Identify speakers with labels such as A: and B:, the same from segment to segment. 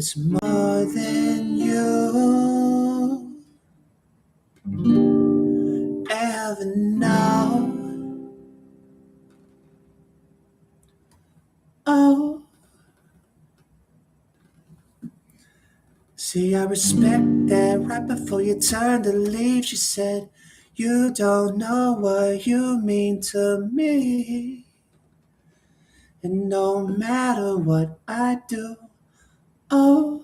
A: It's more than you ever know. Oh, see, I respect that. Right before you turned to leave, she said, you don't know what you mean to me. And no matter what I do, oh,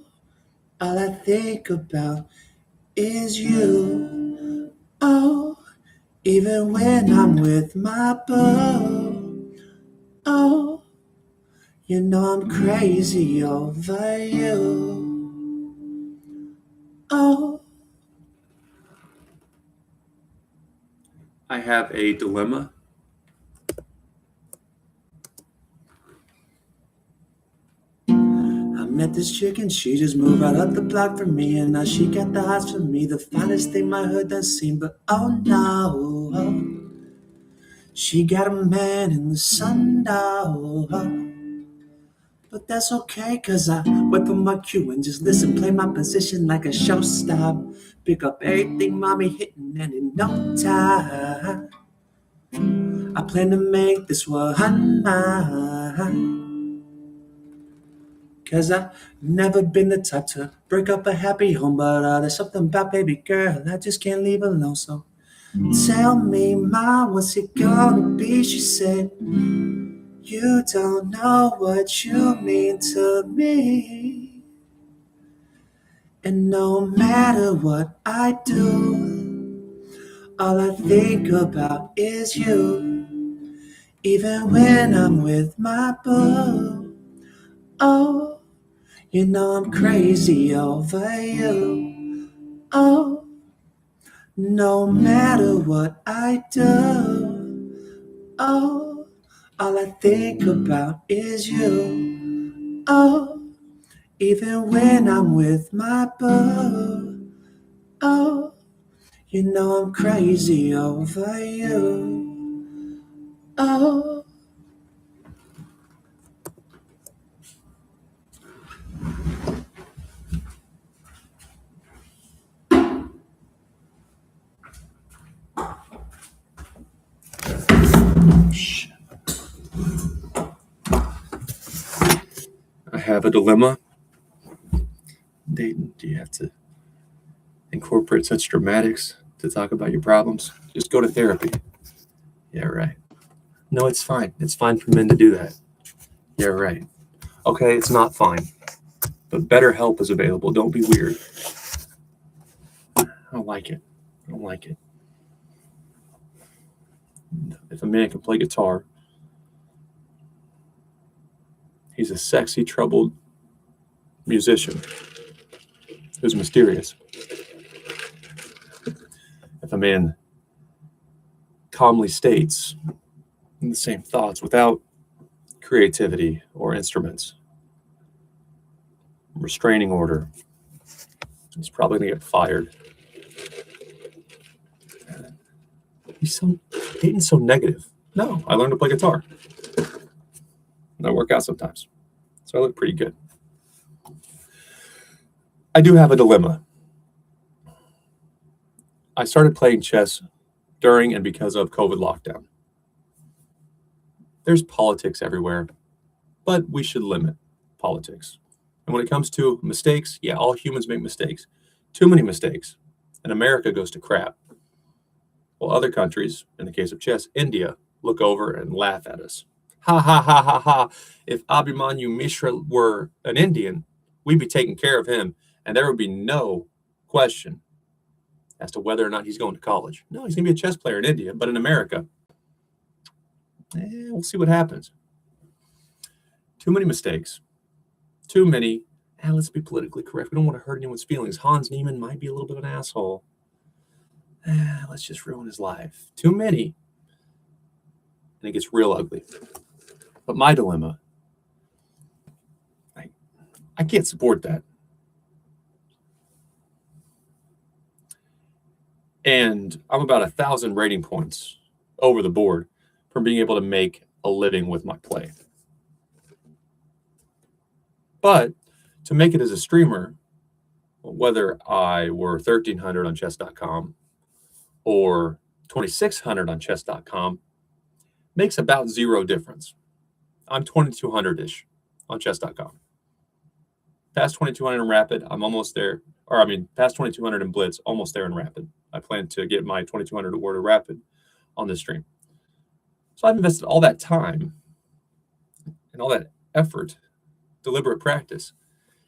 A: all I think about is you. Oh, even when I'm with my boo. Oh, you know I'm crazy over you. Oh. I have a dilemma. I met this chick and she just moved right up the block from me, and now she got the hots for me, the finest thing my hood done seen. But oh no, she got a man in the sundown. But that's okay, cause I whip on my cue and just listen, play my position like a show stop. Pick up everything mommy hitting, and in no time I plan to make this one mine. Cause I've never been the type to break up a happy home, but there's something about baby girl I just can't leave alone. So tell me, ma, what's it gonna be? She said, you don't know what you mean to me. And no matter what I do, all I think about is you. Even when I'm with my boo. Oh, you know I'm crazy over you. Oh, no matter what I do. Oh, all I think about is you. Oh, even when I'm with my boo. Oh, you know I'm crazy over you. Oh. I have a dilemma. Dayton, do you have to incorporate such dramatics to talk about your problems? Just go to therapy. Yeah, right. No, it's fine. It's fine for men to do that. Yeah, right. Okay, it's not fine. But better help is available. Don't be weird. I don't like it. I don't like it. If a man can play guitar, he's a sexy, troubled musician who's mysterious. If a man calmly states the same thoughts without creativity or instruments, restraining order, he's probably going to get fired. Dayton's so negative. No, I learned to play guitar. And I work out sometimes. So I look pretty good. I do have a dilemma. I started playing chess during and because of COVID lockdown. There's politics everywhere, but we should limit politics. And when it comes to mistakes, yeah, all humans make mistakes. Too many mistakes, and America goes to crap. While other countries, in the case of chess, India, look over and laugh at us. Ha ha ha ha ha. If Abhimanyu Mishra were an Indian, we'd be taking care of him, and there would be no question as to whether or not he's going to college. No, he's going to be a chess player in India, but in America, we'll see what happens. Too many mistakes. Too many. Let's be politically correct. We don't want to hurt anyone's feelings. Hans Niemann might be a little bit of an asshole. Let's just ruin his life. Too many. And it gets real ugly. But my dilemma, I can't support that. And I'm about 1,000 rating points over the board from being able to make a living with my play. But
B: To make it as a streamer, whether I were 1,300 on chess.com or 2,600 on chess.com, makes about zero difference. I'm 2,200-ish on chess.com. Past 2,200 in Rapid, I'm almost there. Past 2,200 in Blitz, almost there in Rapid. I plan to get my 2,200 award of Rapid on this stream. So I've invested all that time and all that effort, deliberate practice,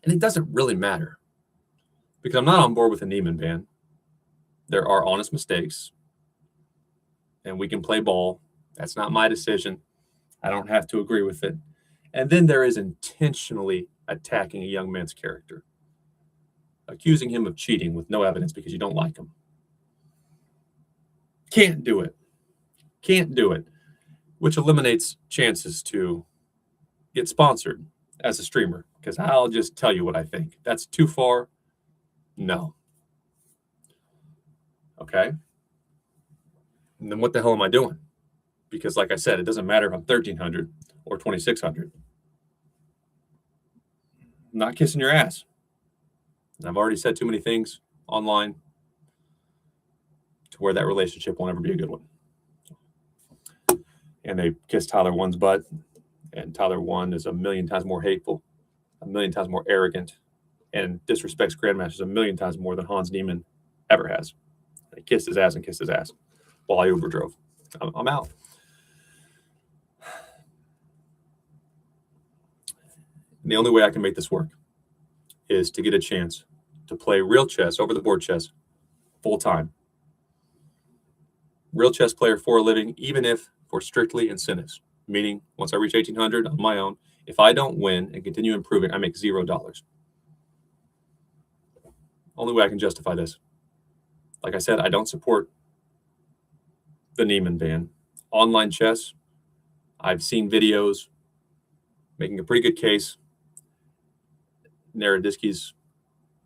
B: and it doesn't really matter because I'm not on board with a Neiman ban. There are honest mistakes, and we can play ball. That's not my decision. I don't have to agree with it. And then there is intentionally attacking a young man's character, accusing him of cheating with no evidence because you don't like him. Can't do it. Can't do it, which eliminates chances to get sponsored as a streamer because I'll just tell you what I think. That's too far. No. Okay. And then what the hell am I doing? Because like I said, it doesn't matter if I'm 1,300 or 2,600. I'm not kissing your ass. And I've already said too many things online to where that relationship won't ever be a good one. And they kissed Tyler 1's butt, and Tyler 1 is a million times more hateful, a million times more arrogant, and disrespects grandmasters a million times more than Hans Niemann ever has. He kissed his ass while I Uber drove. I'm out. And the only way I can make this work is to get a chance to play real chess, over-the-board chess, full-time. Real chess player for a living, even if for strictly incentives. Meaning, once I reach 1,800 on my own, if I don't win and continue improving, I make $0. Only way I can justify this. Like I said, I don't support the Neiman ban. Online chess, I've seen videos making a pretty good case. Naroditsky's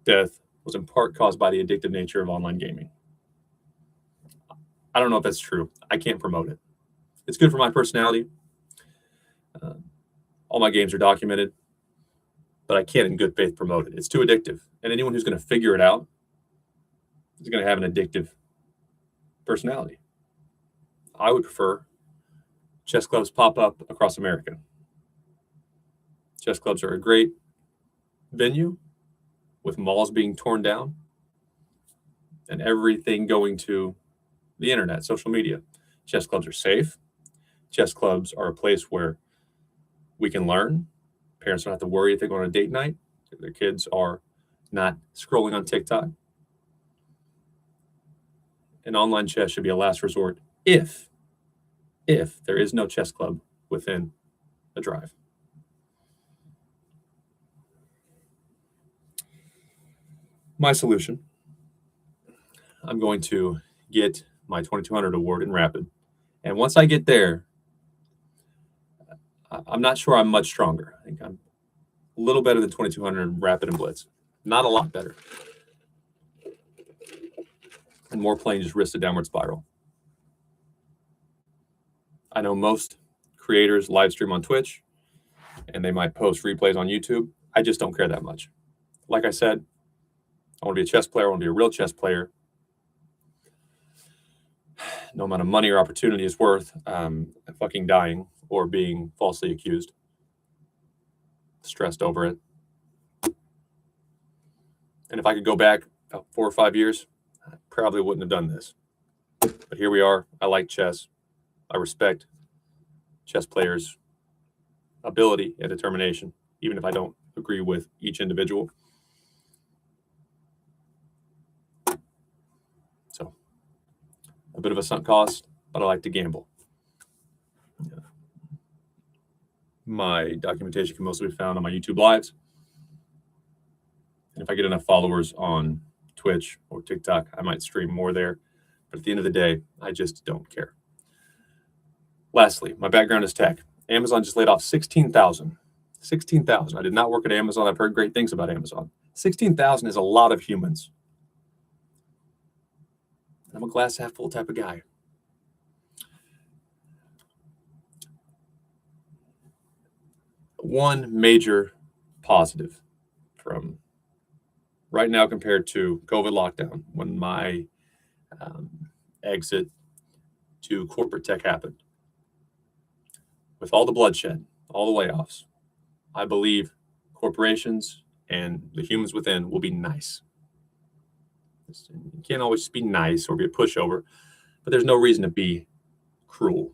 B: death was in part caused by the addictive nature of online gaming. I don't know if that's true. I can't promote it. It's good for my personality. All my games are documented, but I can't in good faith promote it. It's too addictive. And anyone who's going to figure it out is going to have an addictive personality. I would prefer chess clubs pop up across America. Chess clubs are a great venue with malls being torn down and everything going to the internet, social media. Chess clubs are safe. Chess clubs are a place where we can learn. Parents don't have to worry if they go on a date night. Their kids are not scrolling on TikTok. And online chess should be a last resort if there is no chess club within a drive. My solution, I'm going to get my 2,200 award in Rapid. And once I get there, I'm not sure I'm much stronger. I think I'm a little better than 2,200 in Rapid and Blitz. Not a lot better. And more playing just risks a downward spiral. I know most creators live stream on Twitch, and they might post replays on YouTube. I just don't care that much. Like I said, I want to be a chess player. I want to be a real chess player. No amount of money or opportunity is worth fucking dying or being falsely accused. Stressed over it. And if I could go back about 4 or 5 years, I probably wouldn't have done this. But here we are. I like chess. I respect chess players' ability and determination, even if I don't agree with each individual. So, a bit of a sunk cost, but I like to gamble. My documentation can mostly be found on my YouTube lives. And if I get enough followers on Twitch or TikTok, I might stream more there. But at the end of the day, I just don't care. Lastly, my background is tech. Amazon just laid off 16,000. 16,000. I did not work at Amazon. I've heard great things about Amazon. 16,000 is a lot of humans. I'm a glass half full type of guy. One major positive from right now compared to COVID lockdown, when my exit to corporate tech happened. With all the bloodshed, all the layoffs, I believe corporations and the humans within will be nice. You can't always be nice or be a pushover, but there's no reason to be cruel.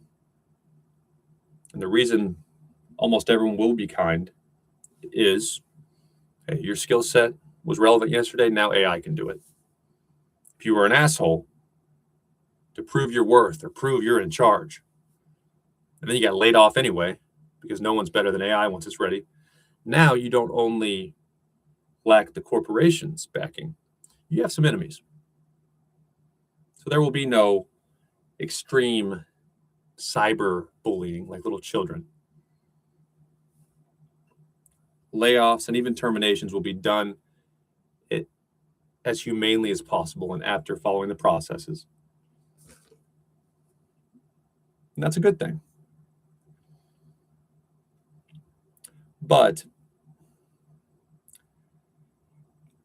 B: And the reason almost everyone will be kind is, hey, your skill set was relevant yesterday, now AI can do it. If you were an asshole to prove your worth or prove you're in charge, and then you got laid off anyway because no one's better than AI once it's ready, now you don't only lack the corporation's backing, you have some enemies. So there will be no extreme cyber bullying like little children. Layoffs and even terminations will be done as humanely as possible and after following the processes. And that's a good thing. But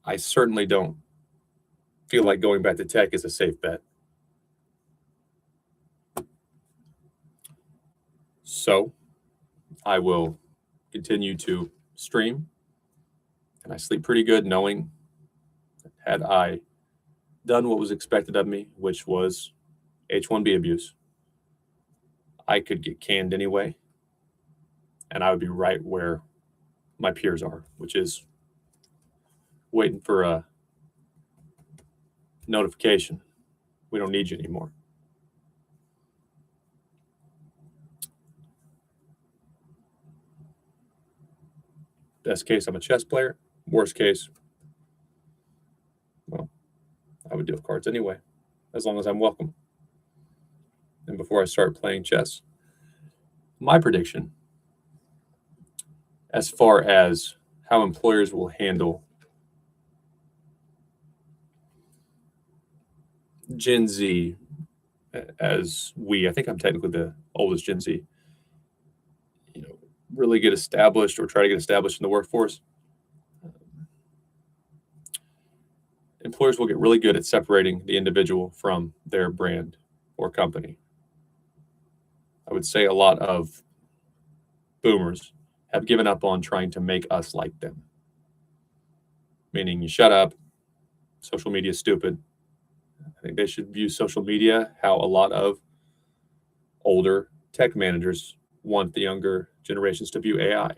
B: I certainly don't feel like going back to tech is a safe bet. So I will continue to stream, and I sleep pretty good knowing that had I done what was expected of me, which was H-1B abuse, I could get canned anyway, and I would be right where my peers are, which is waiting for a notification. We don't need you anymore. Best case, I'm a chess player. Worst case, well, I would deal cards anyway, as long as I'm welcome. And before I start playing chess, my prediction, as far as how employers will handle Gen Z, I think I'm technically the oldest Gen Z, really get established or try to get established in the workforce, employers will get really good at separating the individual from their brand or company. I would say a lot of boomers have given up on trying to make us like them. Meaning, you shut up, social media is stupid. I think they should view social media how a lot of older tech managers want the younger generations to view AI.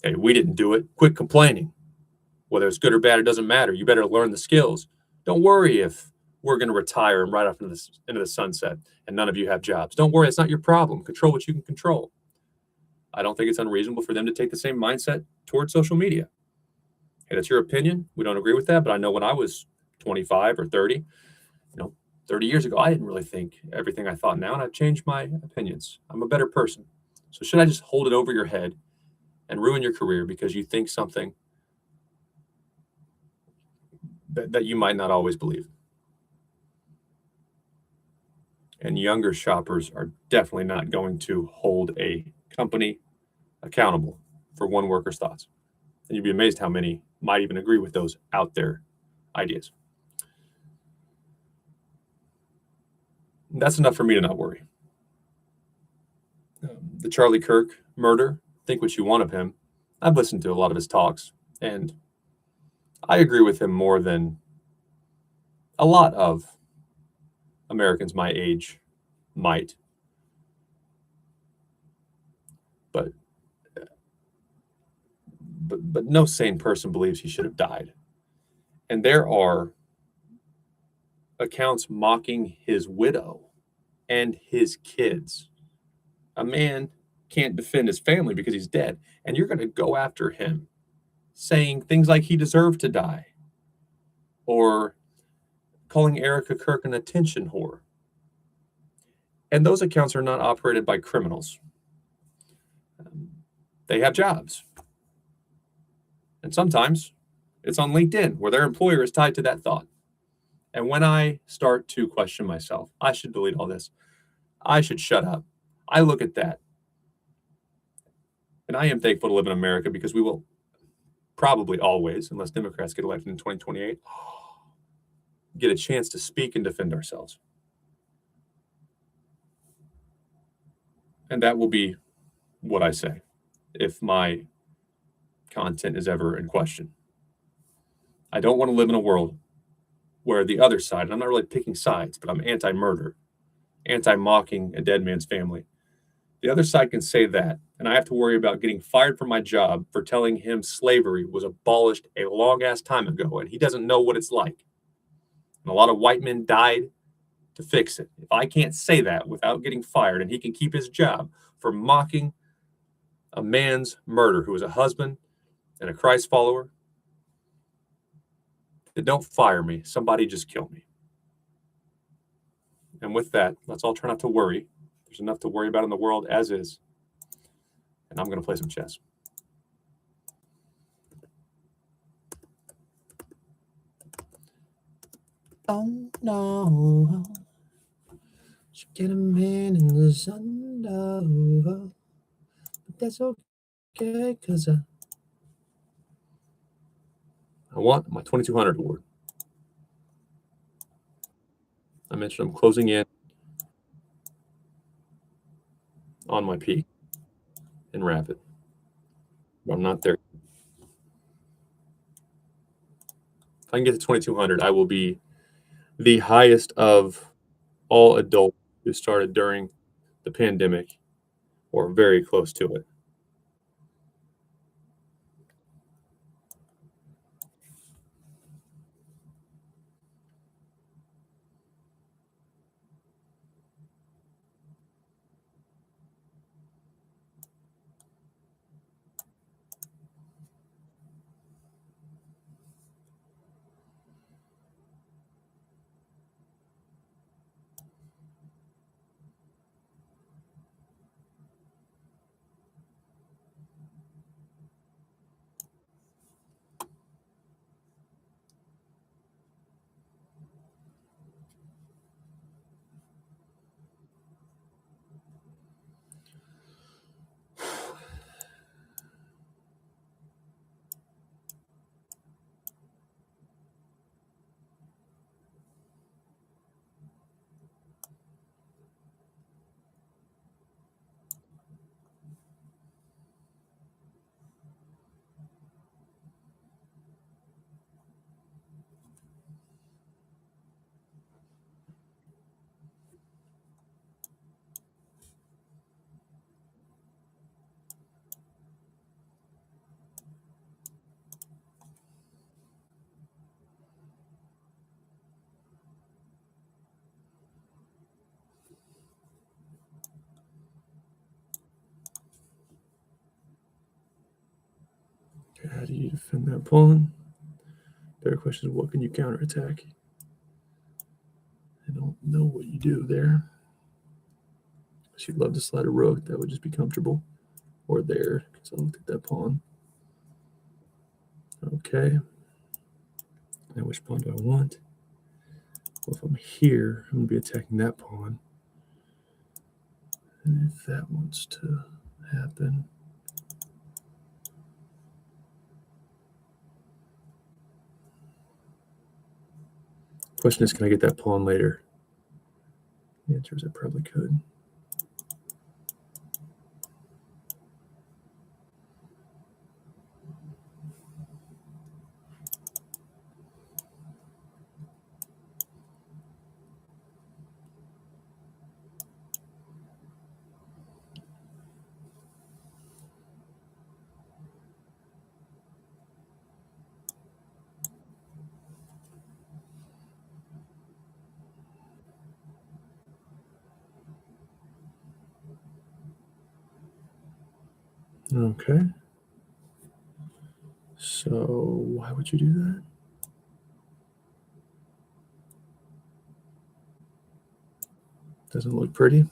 B: Hey, we didn't do it. Quit complaining. Whether it's good or bad, it doesn't matter. You better learn the skills. Don't worry if we're going to retire and ride off into the sunset and none of you have jobs. Don't worry. It's not your problem. Control what you can control. I don't think it's unreasonable for them to take the same mindset towards social media. Hey, that's your opinion. We don't agree with that. But I know when I was 25 or 30, 30 years ago, I didn't really think everything I thought now, and I've changed my opinions. I'm a better person. So should I just hold it over your head and ruin your career because you think something that you might not always believe? And younger shoppers are definitely not going to hold a company accountable for one worker's thoughts. And you'd be amazed how many might even agree with those out there ideas. That's enough for me to not worry. The Charlie Kirk murder, think what you want of him. I've listened to a lot of his talks, and I agree with him more than a lot of Americans my age might. But no sane person believes he should have died. And there are accounts mocking his widow and his kids. A man can't defend his family because he's dead, and you're going to go after him, saying things like he deserved to die, or calling Erica Kirk an attention whore. And those accounts are not operated by criminals. They have jobs. And sometimes it's on LinkedIn where their employer is tied to that thought. And when I start to question myself, I should delete all this. I should shut up. I look at that. And I am thankful to live in America because we will probably always, unless Democrats get elected in 2028, get a chance to speak and defend ourselves. And that will be what I say if my content is ever in question. I don't want to live in a world where the other side, and I'm not really picking sides, but I'm anti-murder, anti-mocking a dead man's family. The other side can say that, and I have to worry about getting fired from my job for telling him slavery was abolished a long ass time ago, and he doesn't know what it's like. And a lot of white men died to fix it. If I can't say that without getting fired, and he can keep his job for mocking a man's murder who was a husband and a Christ follower, then don't fire me. Somebody just kill me. And with that, let's all try not to worry. There's enough to worry about in the world as is. And I'm going to play some chess.
A: Oh no, should get a man in the sun, but that's okay, cause
B: I want my 2200 award. I mentioned I'm closing in on my peak in rapid. But I'm not there. If I can get to 2200, I will be the highest of all adults who started during the pandemic or very close to it. How do you defend that pawn? Better question is, what can you counterattack? I don't know what you do there. She'd love to slide a rook. That would just be comfortable. Or there, because I looked at that pawn. Okay. Now which pawn do I want? Well, if I'm here, I'm going to be attacking that pawn. And if that wants to happen, question is, can I get that pawn later? The answer is I probably could. Okay. So why would you do that? Doesn't look pretty.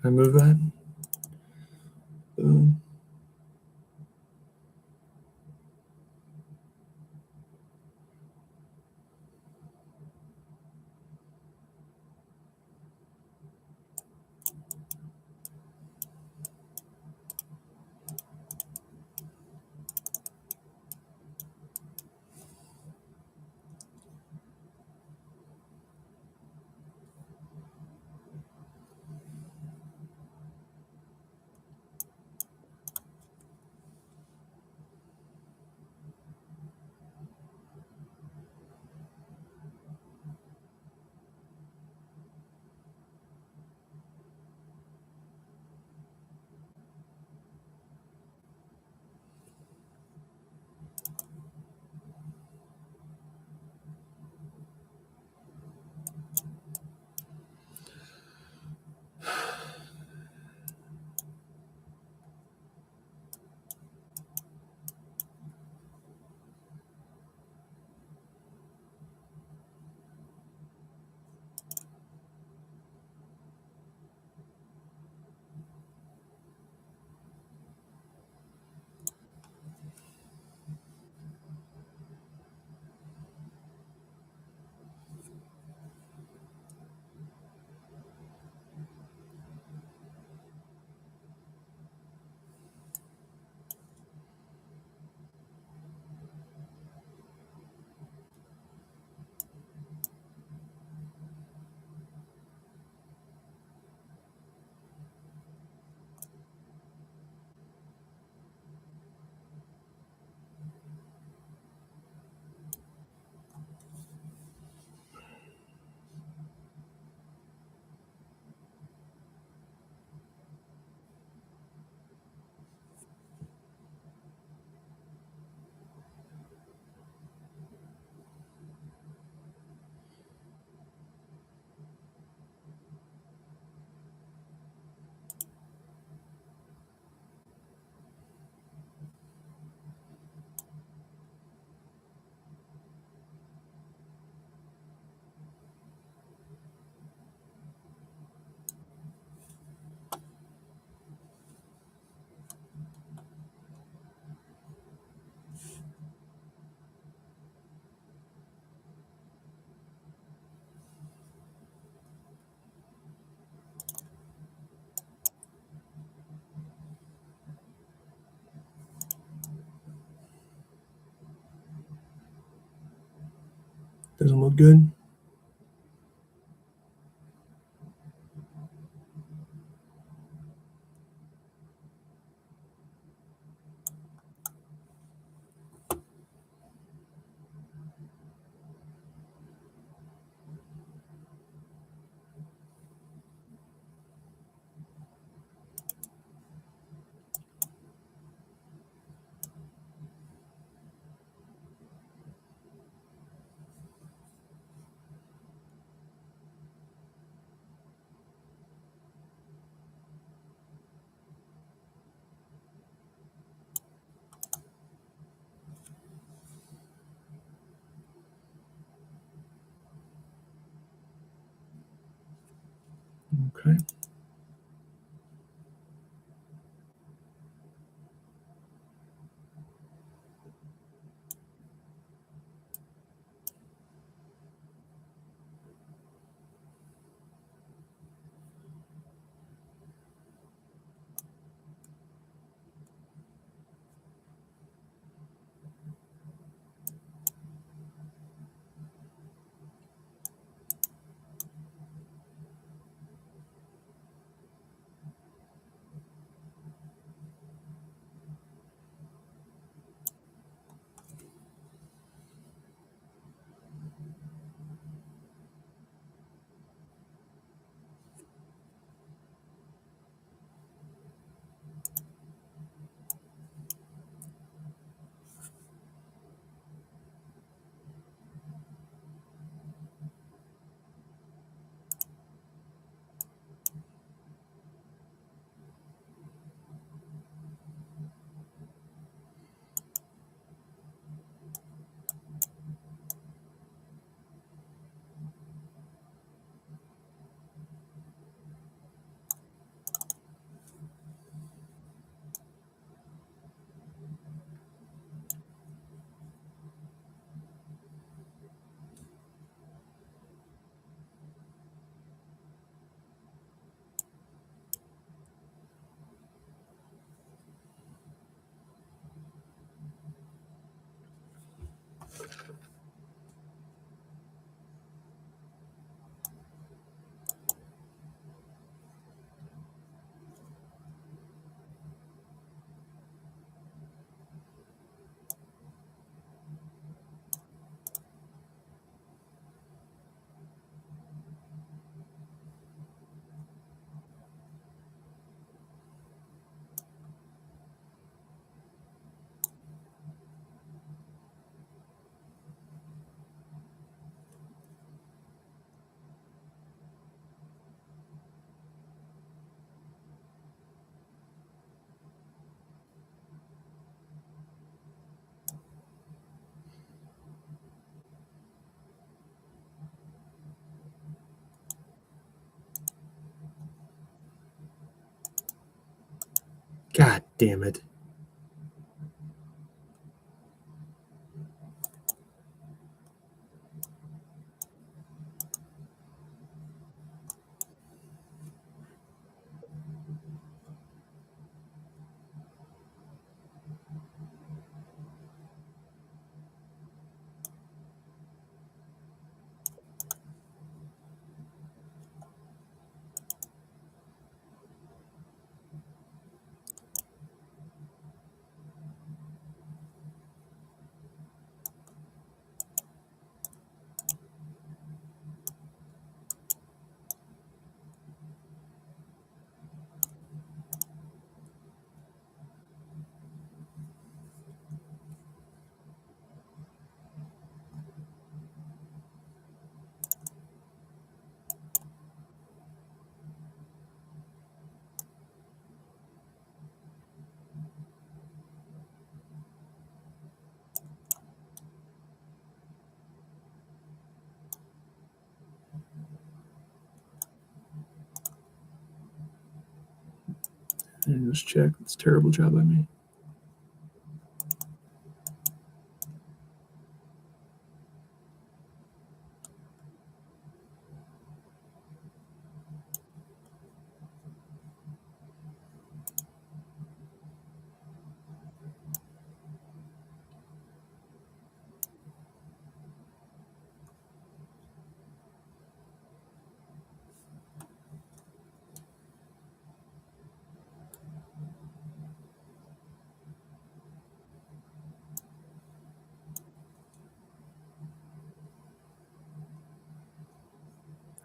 B: Can I move that? Boom. Doesn't look good. Okay.
A: God damn it. And just check. It's a terrible job by me.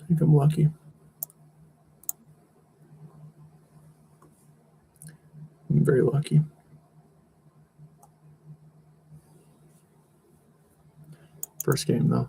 A: I think I'm lucky. I'm very lucky. First game, though.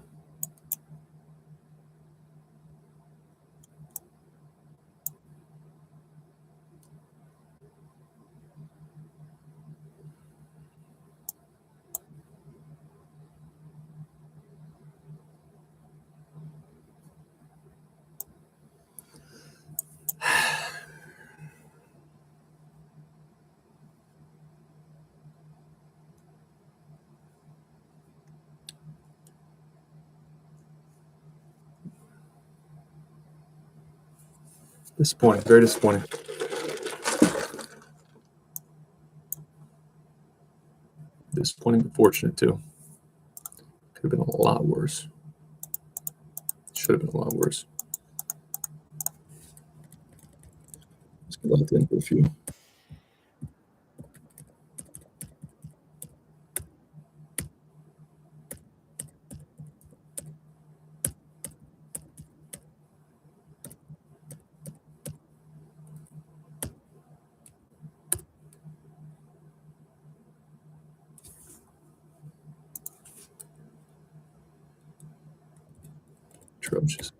A: Disappointing. Very disappointing. Disappointing but fortunate, too. Could have been a lot worse. Should have been a lot worse. Let's get locked in for a few. Atrocious.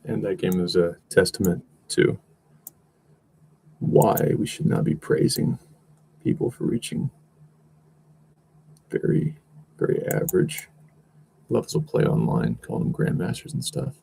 A: And that game was a testament to why we should not be praising people for reaching very, very average levels of play online, calling them grandmasters and stuff.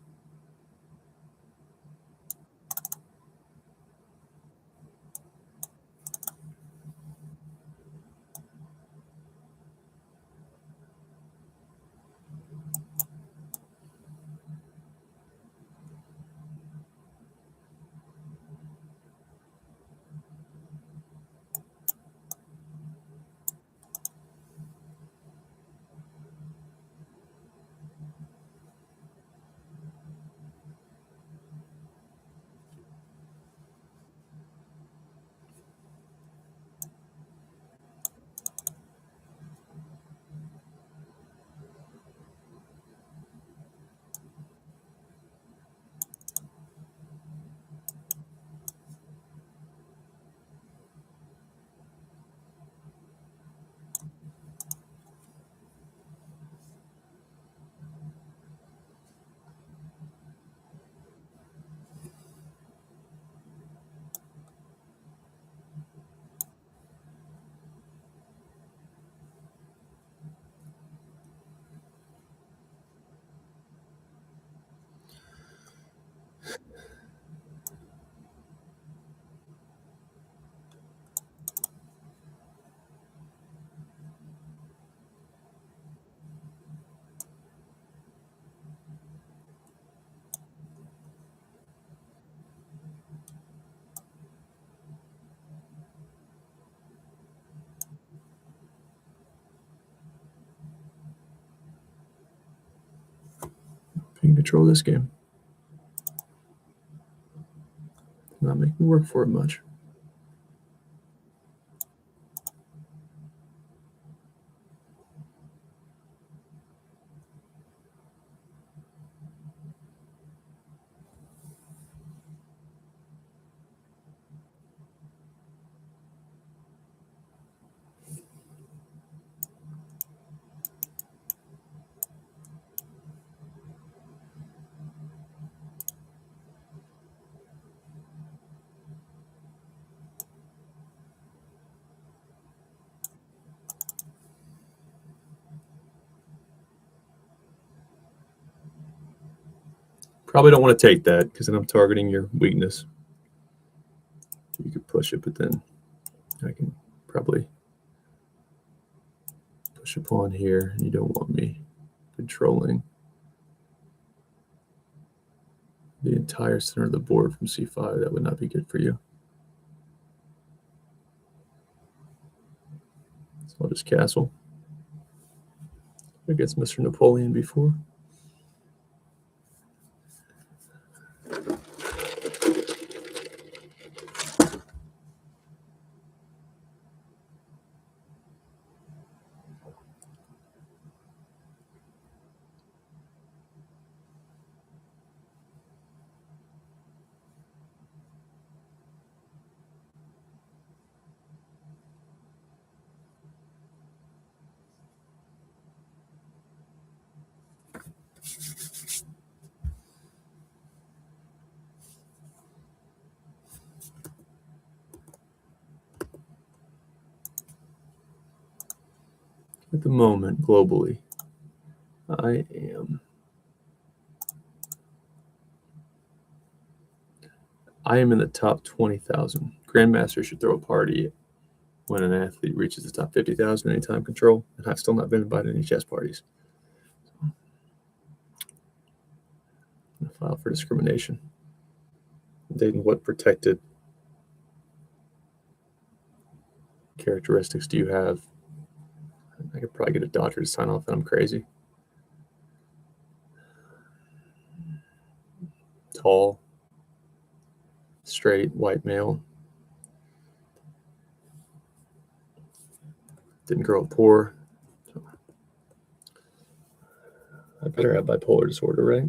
B: control this game. Not make me work for it much. Probably don't want to take that because then I'm targeting your weakness. You could push it, but then I can probably push a pawn here, and you don't want me controlling the entire center of the board from c5. That would not be good for you. So I'll just castle against Mr. Napoleon before. At the moment, globally, I am in the top 20,000. Grandmaster should throw a party when an athlete reaches the top 50,000 anytime control, and I've still not been invited to any chess parties. So, I'm going to file for discrimination. Dayton, what protected characteristics do you have? I could probably get a doctor to sign off that I'm crazy. Tall, straight, white male. Didn't grow up poor. So I better have bipolar disorder, right?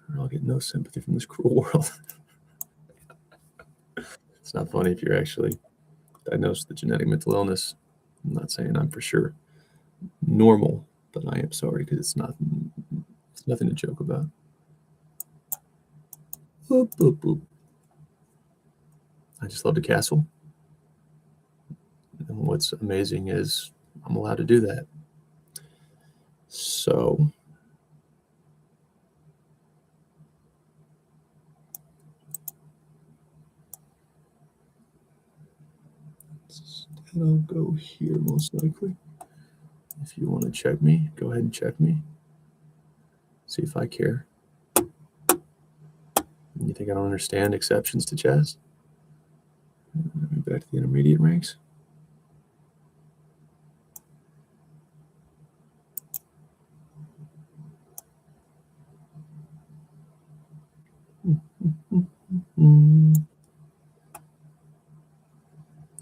B: Or I'll get no sympathy from this cruel world. It's not funny if you're actually diagnosed with a genetic mental illness. I'm not saying I'm for sure normal, but I am sorry because it's nothing to joke about. Boop, boop, boop. I just love to castle. And what's amazing is I'm allowed to do that. So I'll go here most likely. If you want to check me, go ahead and check me. See if I care. You think I don't understand exceptions to chess? Back to the intermediate ranks.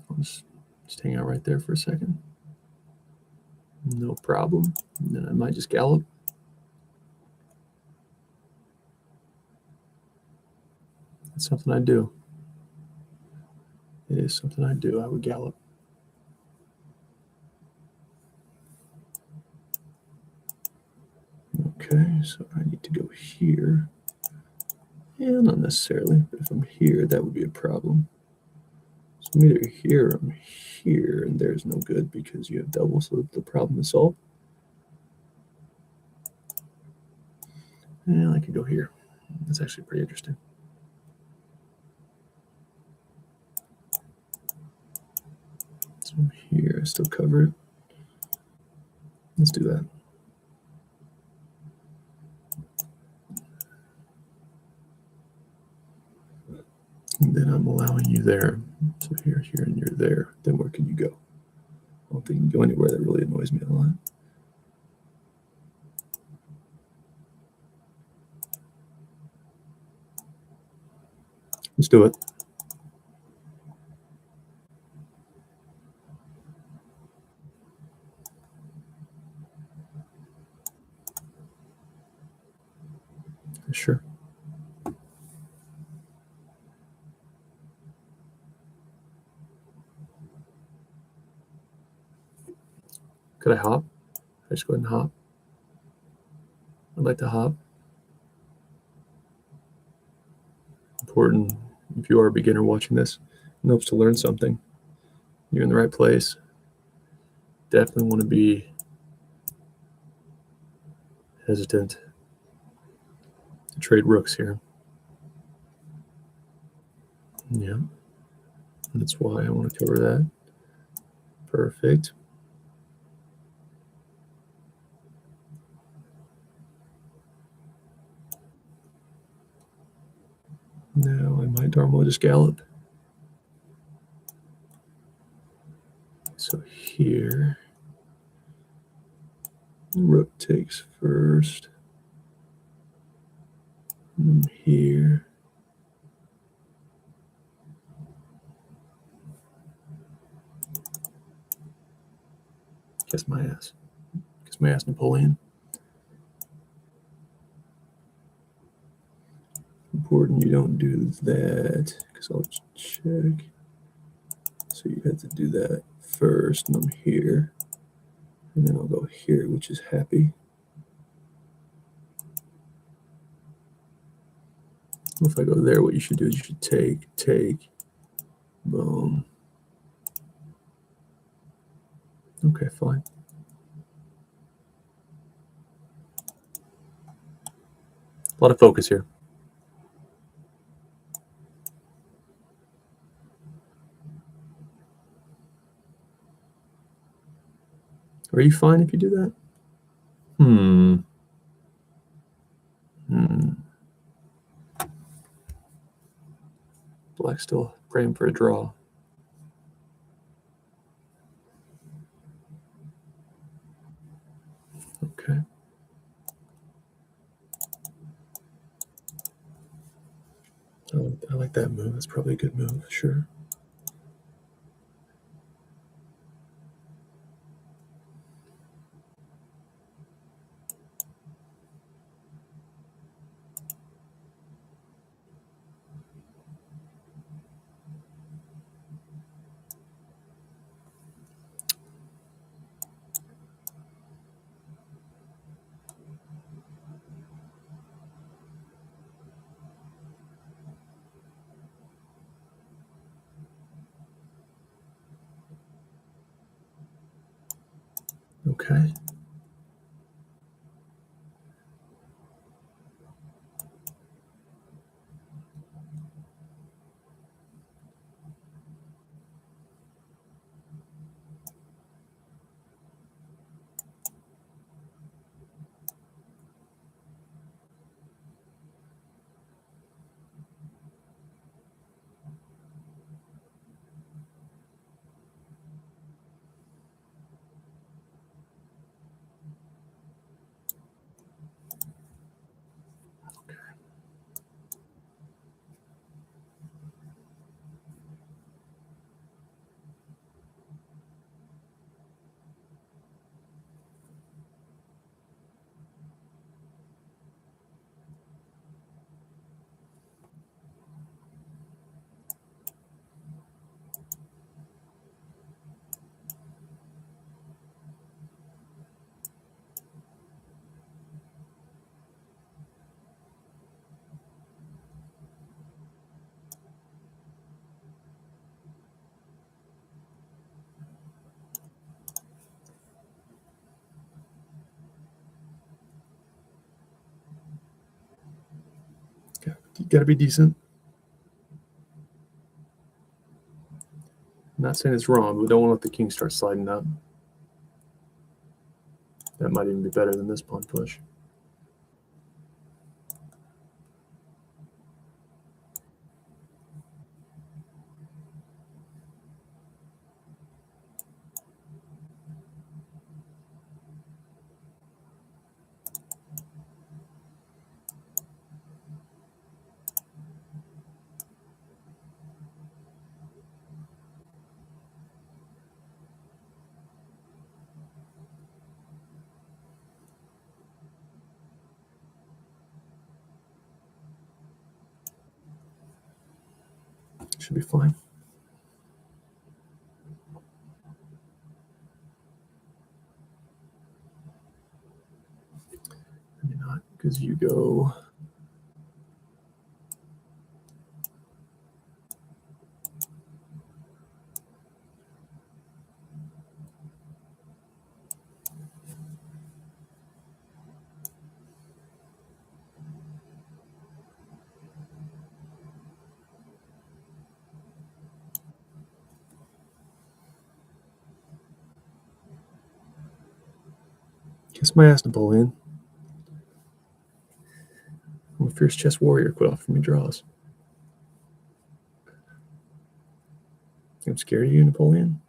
B: I'll just hang out right there for a second. No problem. And then I might just gallop. That's something I do. It is something I do. I would gallop. Okay, so I need to go here. Yeah, not necessarily, but if I'm here, that would be a problem. So I'm either here or I'm here, and there's no good because you have double, so the problem is solved. And I could go here. That's actually pretty interesting. So I'm here, I still cover it. Let's do that. And then I'm allowing you there. So here, and you're there. Then where can you go? I don't think you can go anywhere. That really annoys me a lot. Let's do it. Sure. Could I hop? I just go ahead and hop. I'd like to hop. Important if you are a beginner watching this and hopes to learn something. You're in the right place. Definitely want to be hesitant to trade rooks here. Yeah. That's why I want to cover that. Perfect. Now I might darn well just gallop. So here, rook takes first. And here. Kiss my ass. Kiss my ass, Napoleon. Important you don't do that, because I'll check. So you have to do that first, and I'm here. And then I'll go here, which is happy. If I go there, what you should do is you should take, boom. Okay, fine. A lot of focus here. Are you fine if you do that? Black's still praying for a draw. Okay. I like that move. That's probably a good move, sure. Okay. You got to be decent. I'm not saying it's wrong, but we don't want to let the king start sliding up. That might even be better than this pawn push. Should be fine. Maybe not, because you go. Kiss my ass, Napoleon. I'm a fierce chess warrior. Quit offering me draws. I'm scared of you, Napoleon.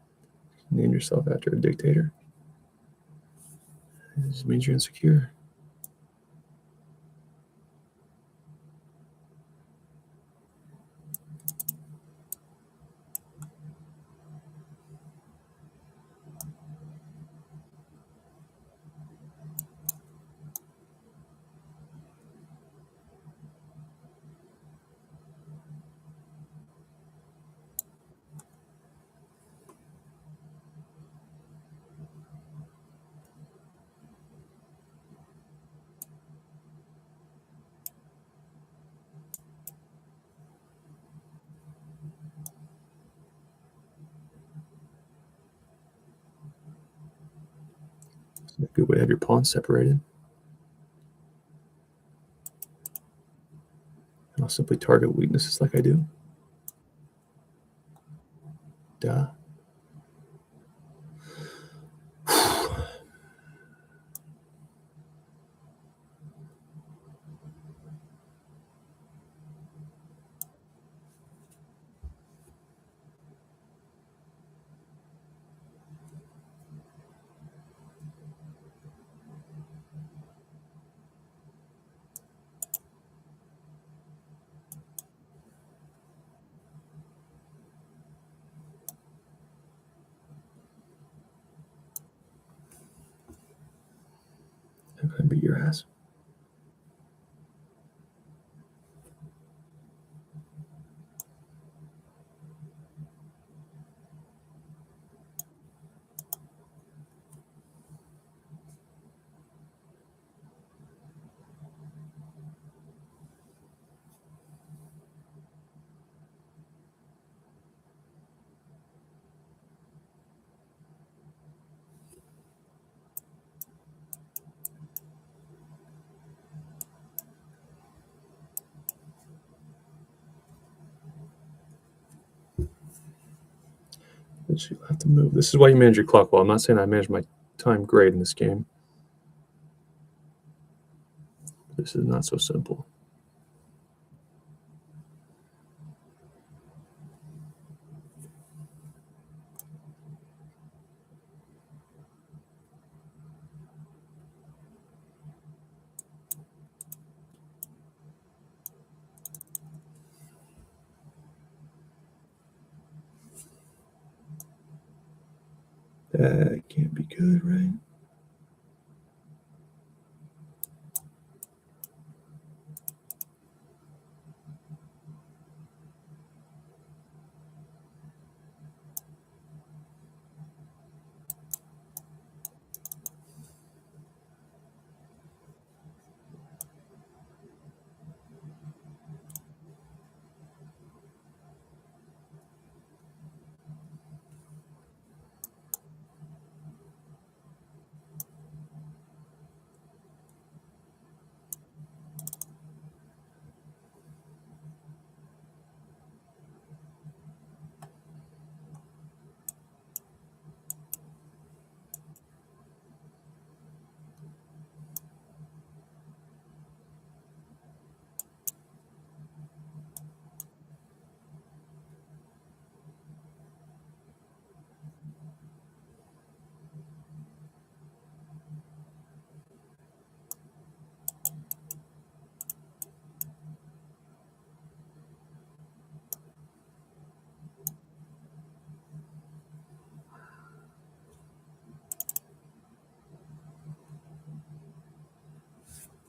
B: Name yourself after a dictator. This means you're insecure. It's a good way to have your pawns separated. And I'll simply target weaknesses like I do. Duh. I'm gonna beat your ass. But you'll have to move. This is why you manage your clock well. I'm not saying I manage my time great in this game. This is not so simple. That can't be good, right?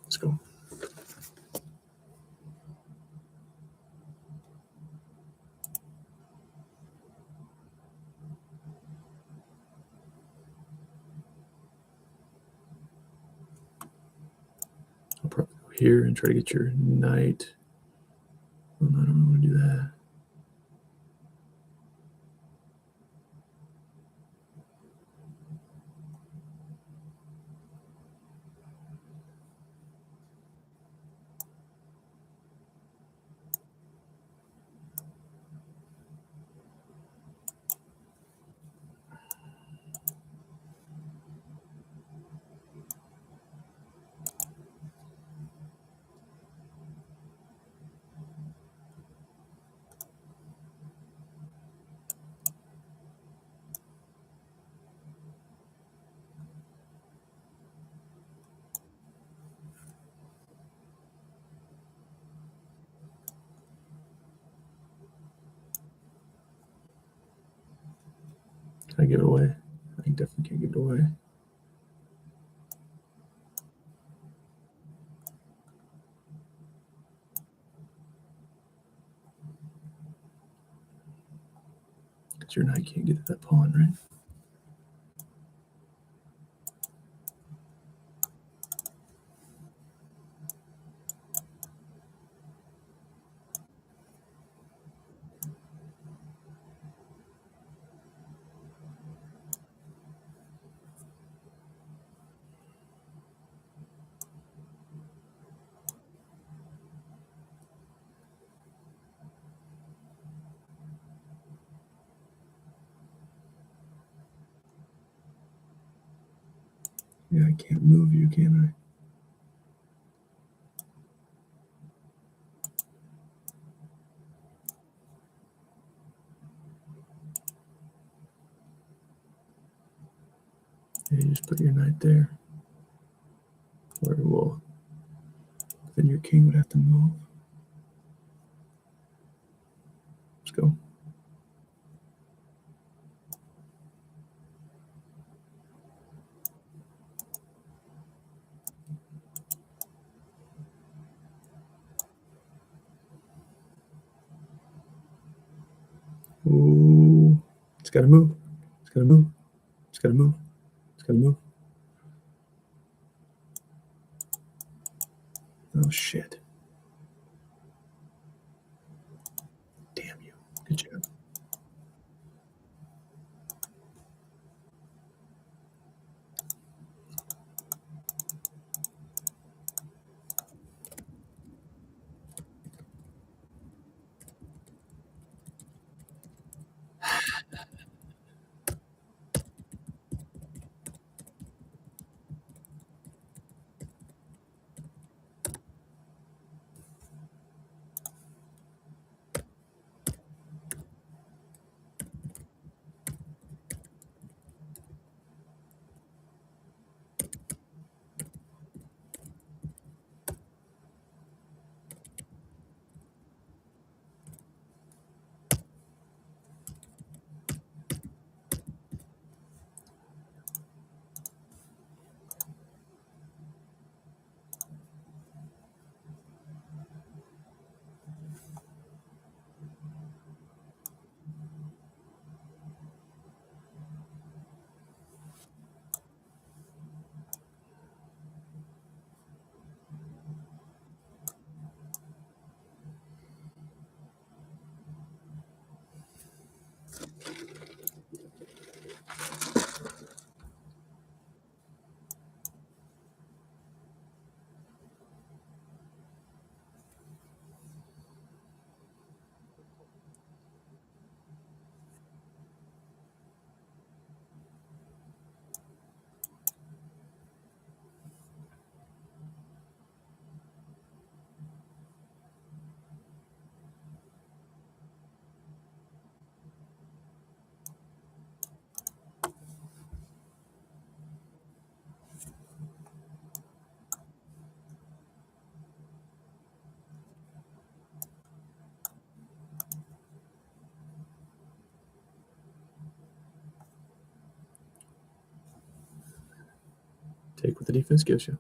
B: Let's go. here and try to get your knight. Oh, no, I don't want to do that. Can I give it away? I definitely can't give it away. Because your knight can't get to that pawn, right? Yeah, I can't move you, can I? Yeah, you just put your knight there. Or, well, then your king would have to move. Let's go. Ooh, it's got to move. It's got to move. It's got to move. It's got to move. Oh, shit. Damn you. Good job. Take what the defense gives you.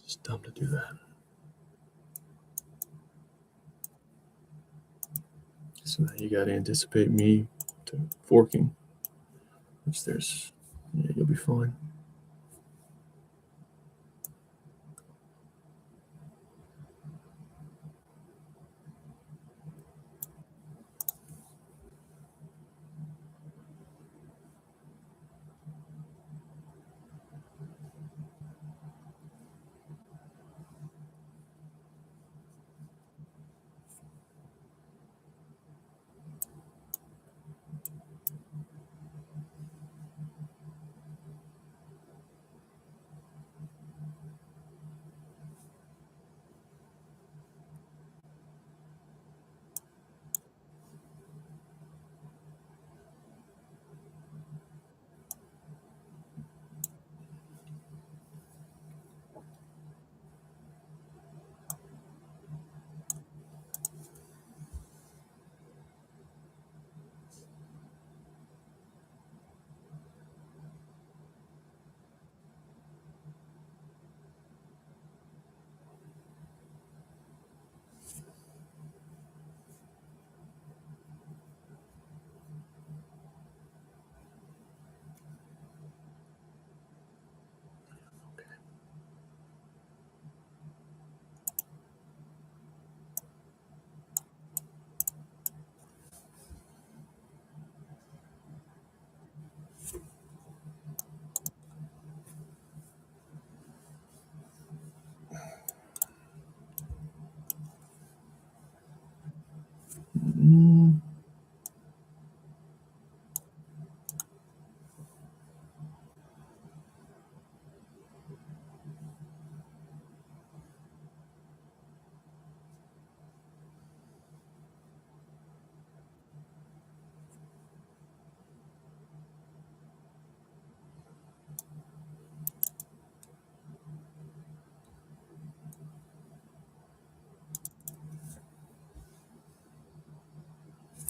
B: It's dumb to do that. So now you got to anticipate me forking, which you'll be fine.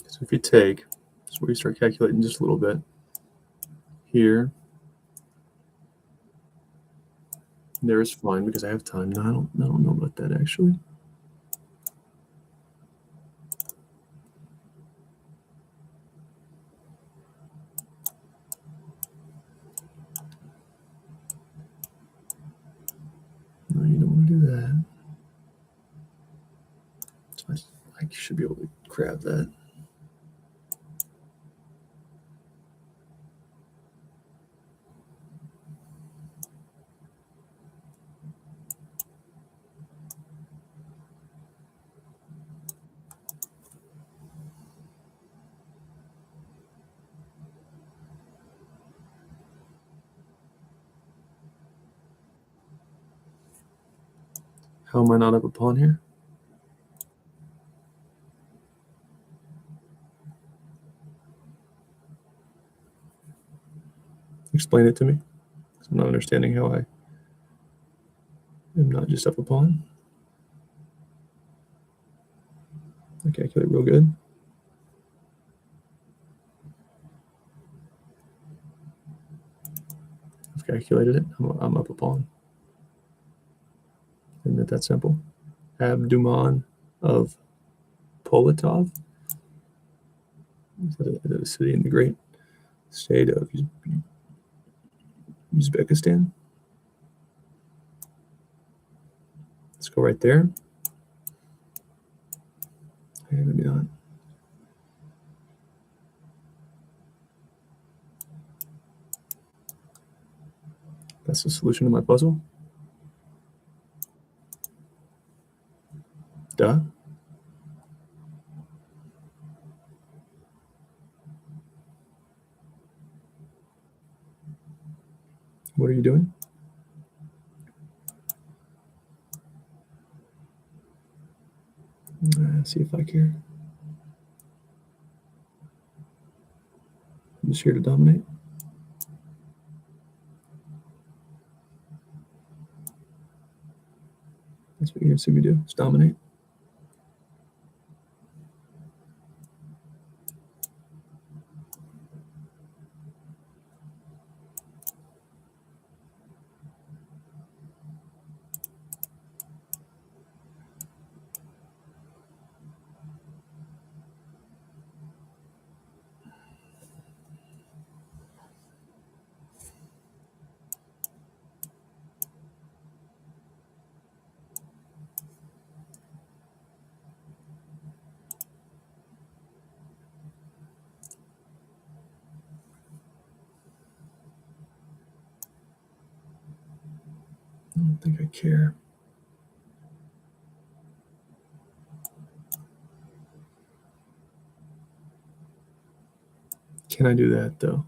B: So if you take, that's where you start calculating just a little bit. Here, there is fine because I have time. No, I don't know about that actually. No, you don't want to do that. So I should be able to grab that. How am I not up a pawn here? Explain it to me. I'm not understanding how I am not just up a pawn. I calculate real good. I've calculated it. I'm up a pawn. Isn't that simple? Abduman of Polotov. Is that a city in the great state of Uzbekistan? Let's go right there. Okay, maybe not. That's the solution to my puzzle. Duh. What are you doing? See if I care. I'm just here to dominate. That's what you're going to see me do, is dominate. I don't think I care. Can I do that though?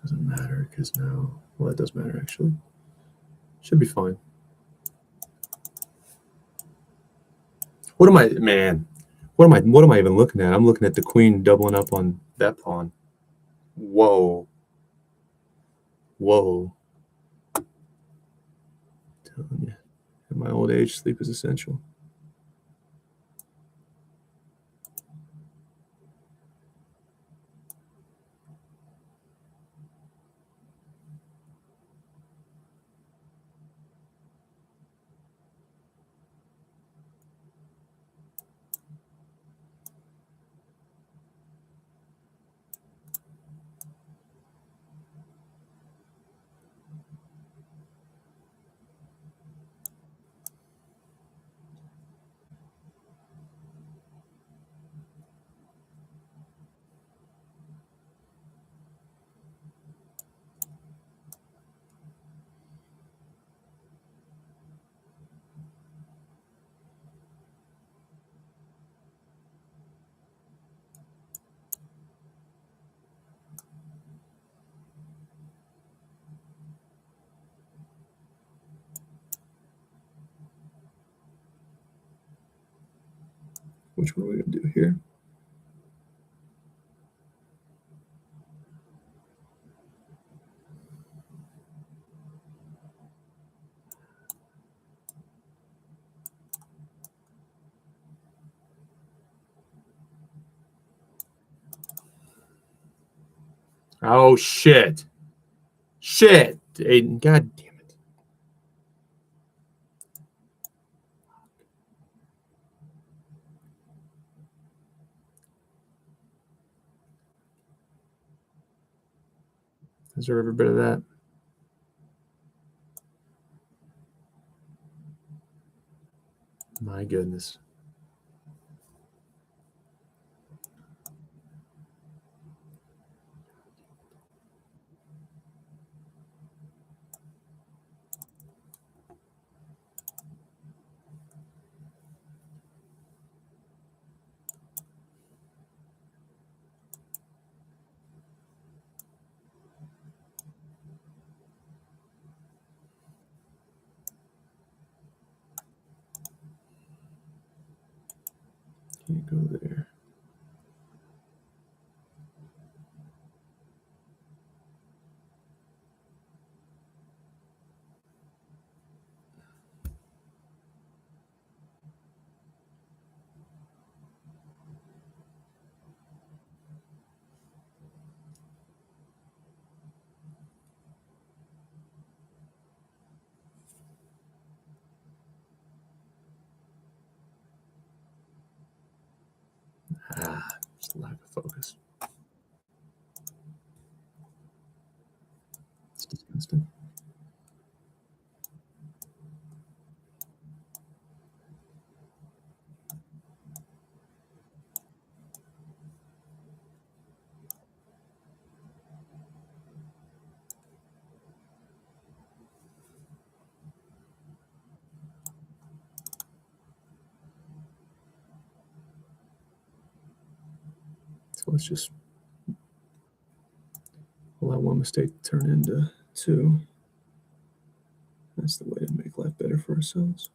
B: Doesn't matter because now, well, that does matter actually. Should be fine. What am I, man? What am I even looking at? I'm looking at the queen doubling up on that pawn. Whoa. Whoa. Telling you, at my old age, sleep is essential. Which one are we going to do here? Oh, shit. Shit. Aiden, God damn it. Deserve every bit of that. My goodness. Can't go there. Ah, just lack of focus. It's disgusting. So let's just allow one mistake to turn into two. That's the way to make life better for ourselves.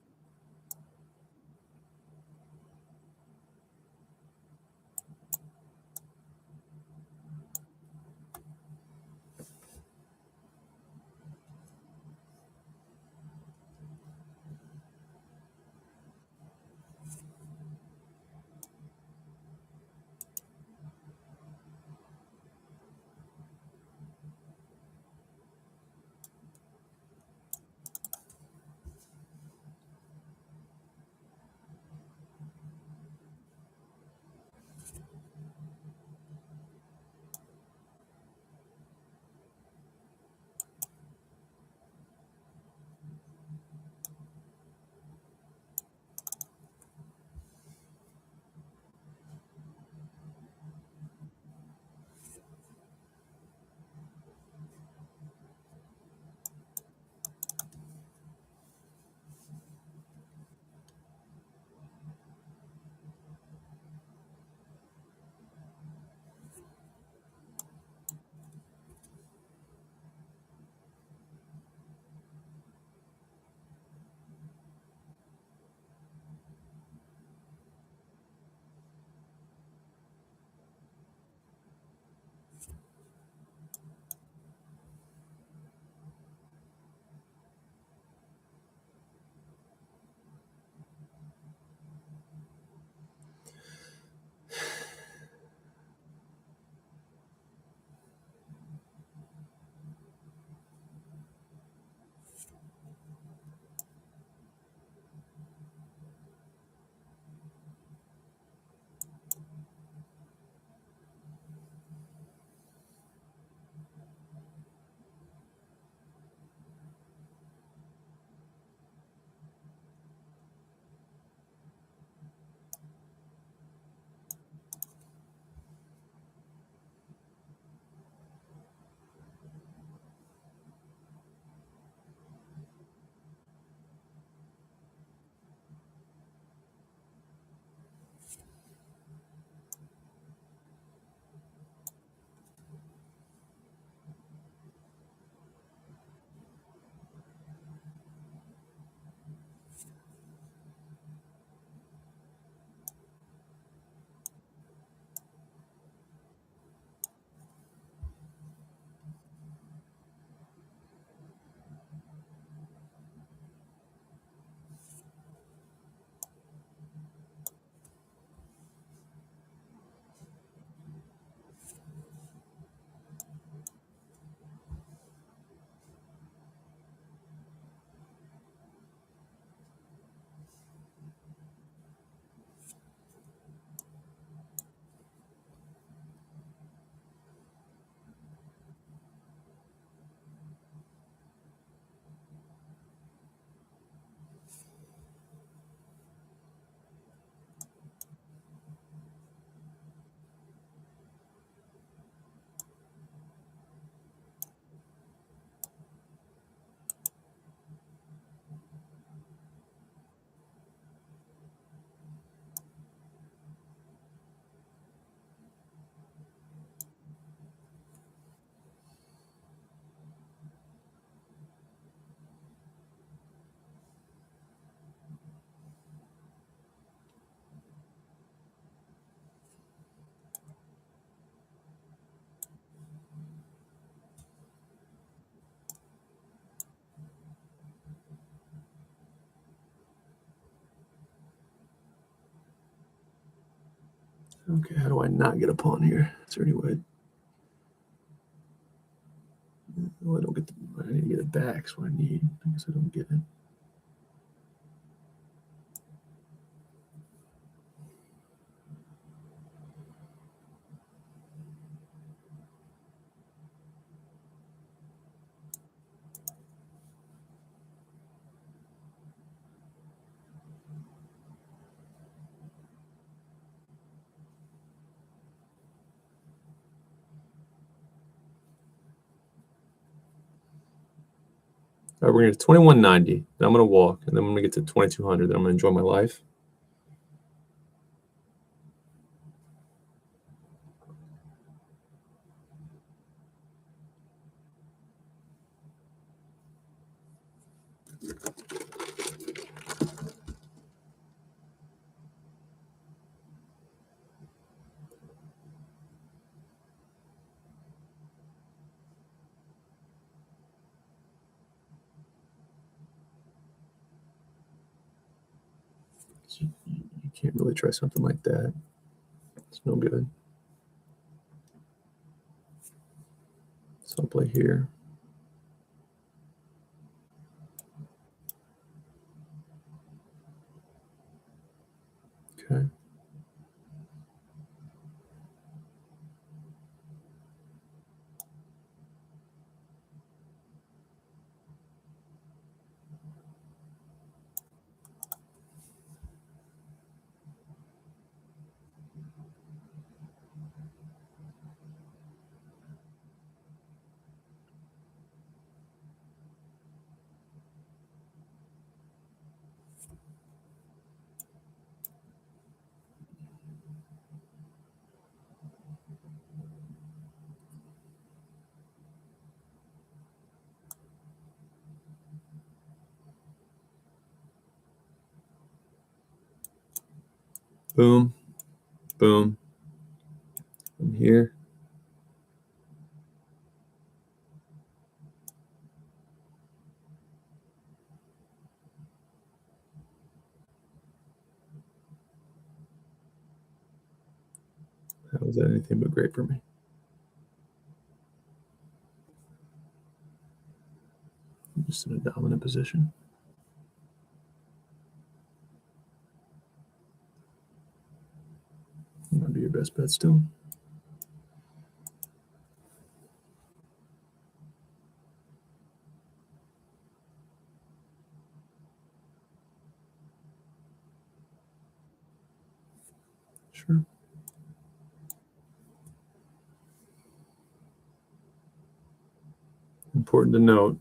B: Okay, how do I not get a pawn here? Is there any way? Oh, I don't get the. I need to get it back. That's what I need. I guess I don't get it. All right, we're gonna get to 2190. Then I'm gonna walk, and then I'm gonna get to 2200. Then I'm gonna enjoy my life. So you can't really try something like that. It's no good. So I'll play here. Okay. Boom, boom. I'm here. How is that anything but great for me? I'm just in a dominant position. Might be your best bet still. Sure. Important to note.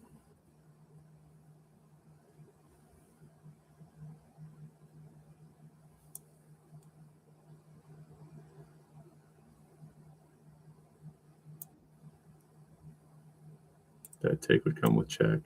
B: That take would come with check.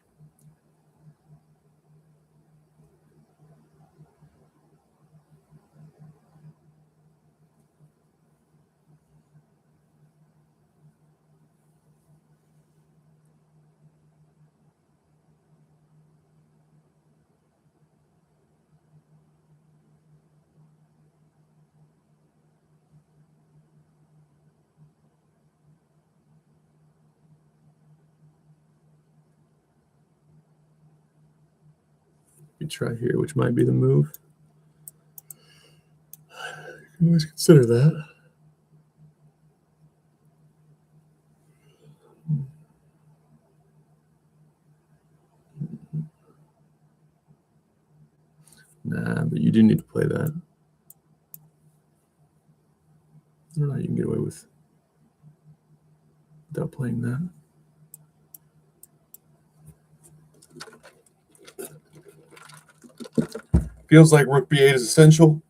B: You try here, which might be the move. You can always consider that. Nah, but you do need to play that. I don't know how you can get away with without playing that. Feels like rook b8 is essential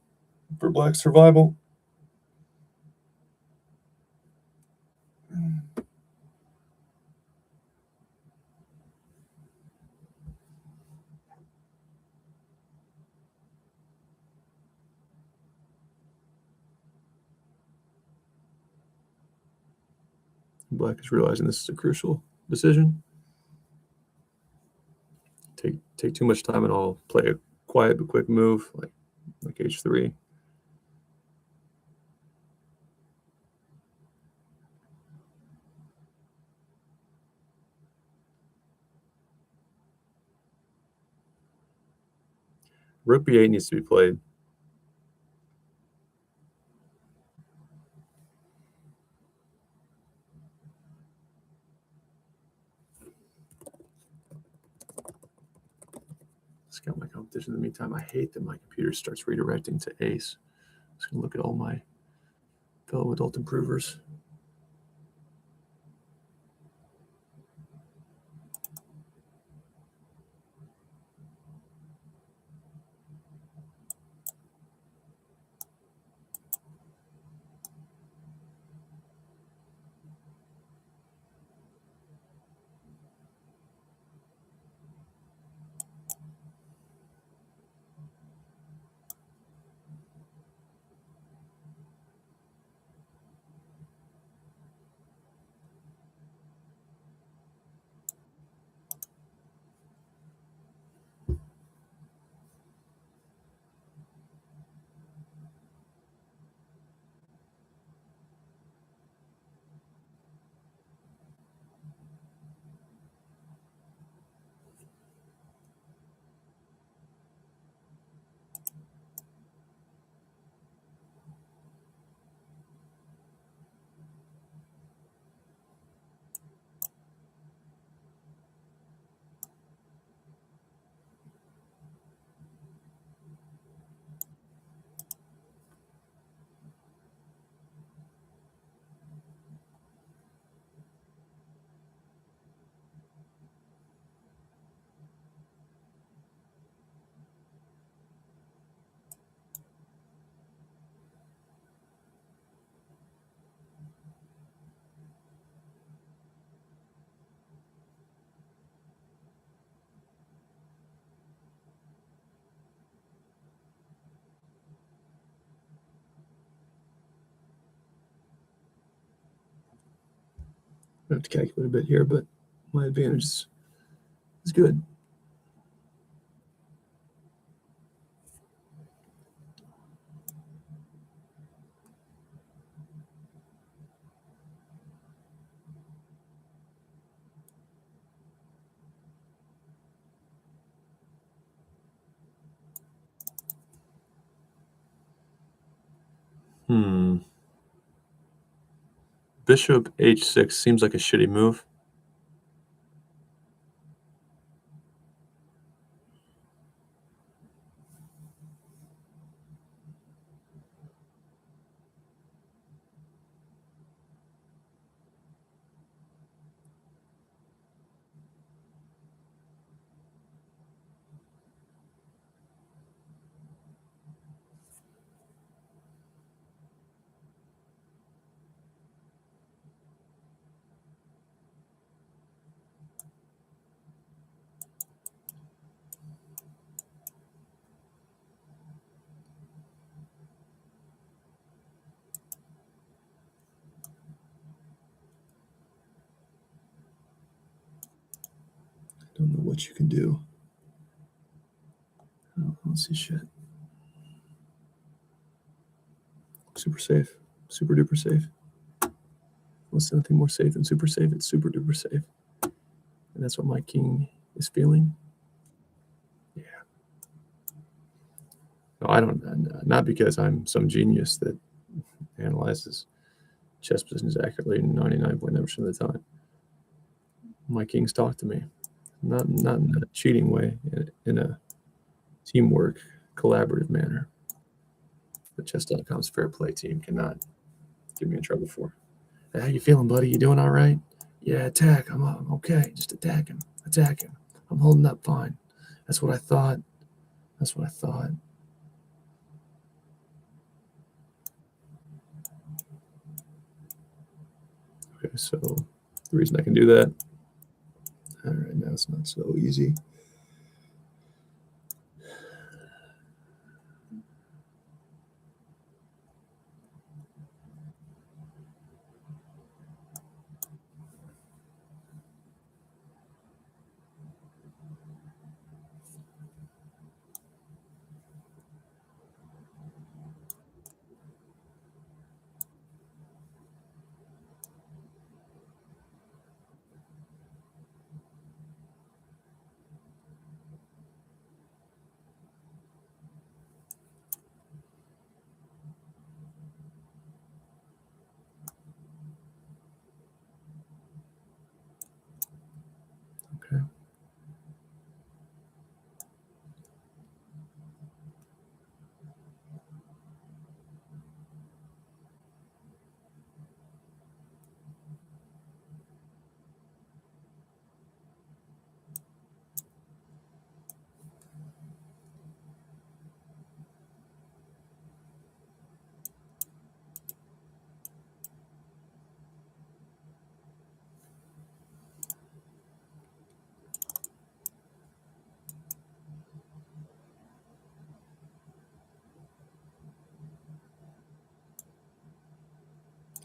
B: for black survival. Black is realizing this is a crucial decision. Take too much time and I'll play a quiet but quick move like h3. Rook b8 needs to be played. Scout my competition. In the meantime, I hate that my computer starts redirecting to ace. I'm just going to look at all my fellow adult improvers. I have to calculate a bit here, but my advantage is good. Bishop h6 seems like a shitty move. I don't know what you can do. I don't see shit. Super safe. Super duper safe. What's nothing more safe than super safe? It's super duper safe. And that's what my king is feeling. Yeah. No, I don't. Not because I'm some genius that analyzes chess positions accurately 99.9% of the time. My kings talk to me, not in a cheating way, in a teamwork, collaborative manner. The chess.com's fair play team cannot get me in trouble for. How you feeling, buddy? You doing all right? Yeah, attack. I'm okay. Just attack him. Attack him. I'm holding up fine. That's what I thought. That's what I thought. Okay, so the reason I can do that, all right, now it's not so easy.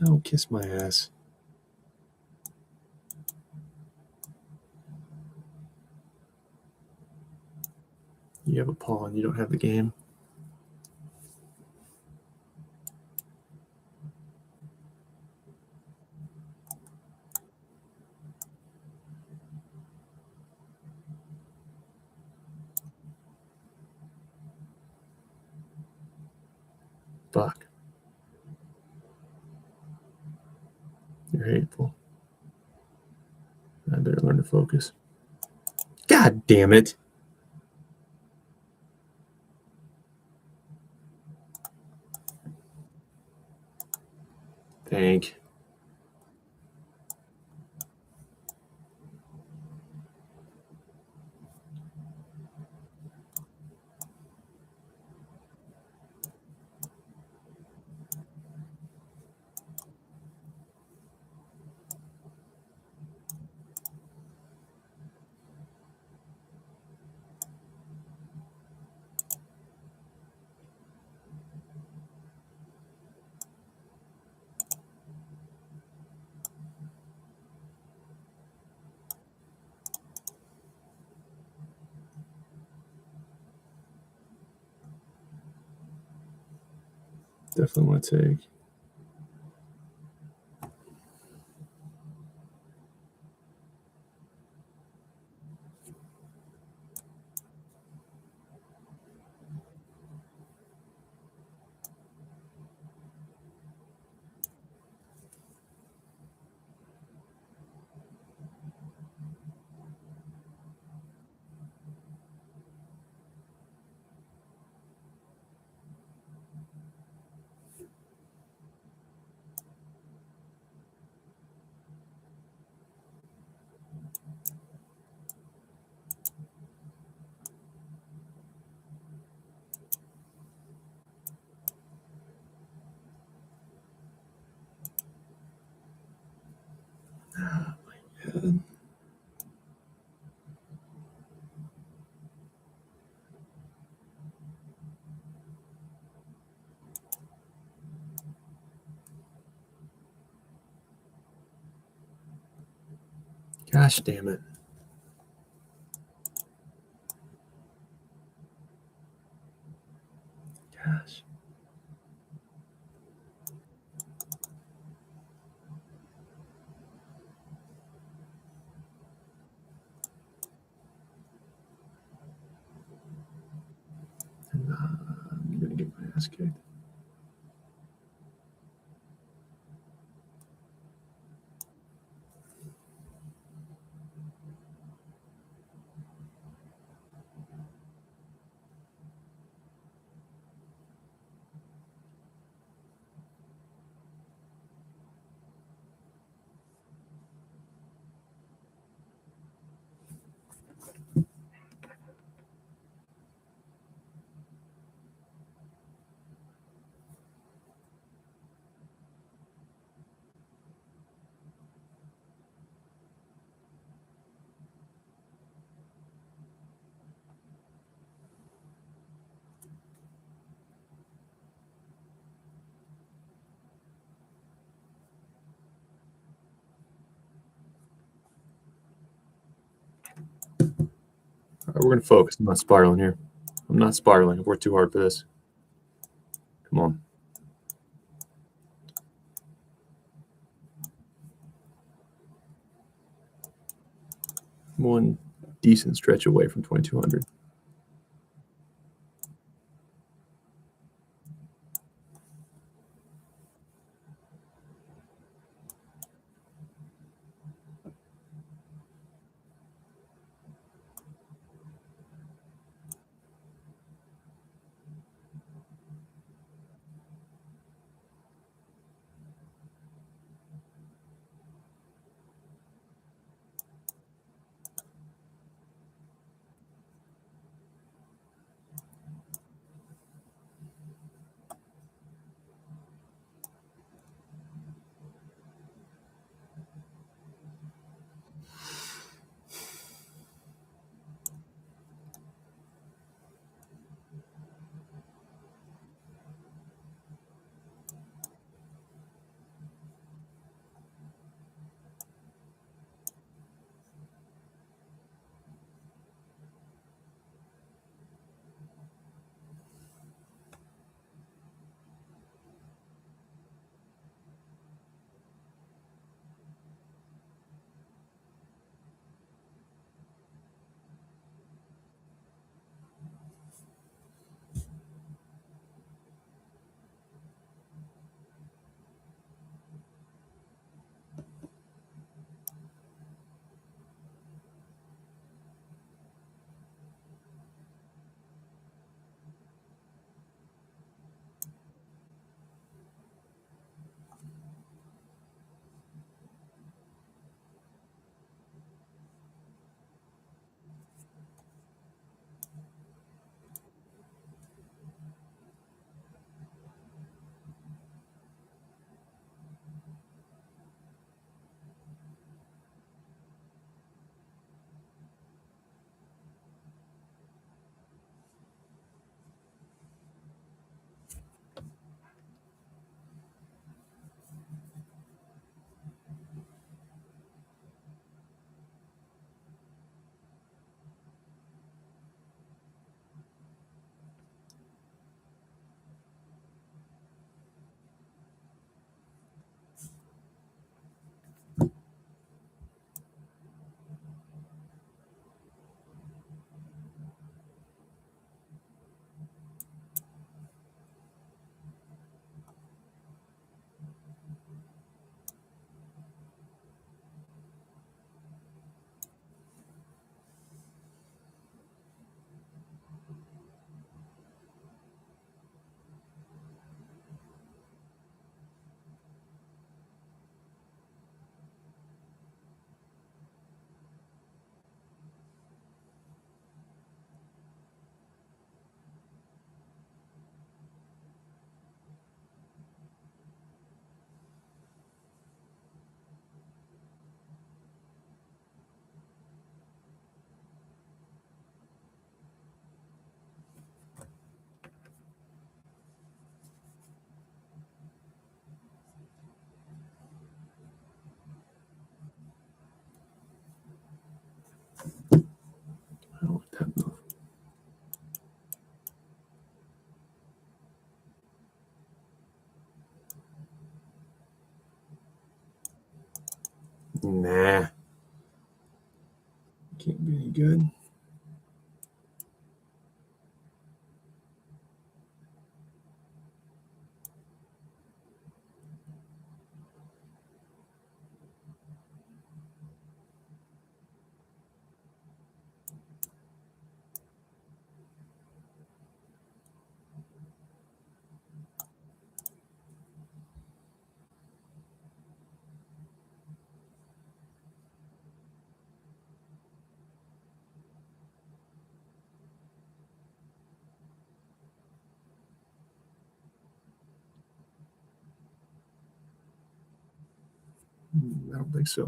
B: Oh, kiss my ass. You have a pawn. You don't have the game. Fuck. You're hateful. I better learn to focus. God damn it. Thank. Definitely want to take. Gosh damn it. Gosh. I'm going to get my ass kicked. All right, we're going to focus. I'm not spiraling here. I'm not spiraling. I've worked too hard for this. Come on. One decent stretch away from 2200. Nah. Can't be any good. I don't think so.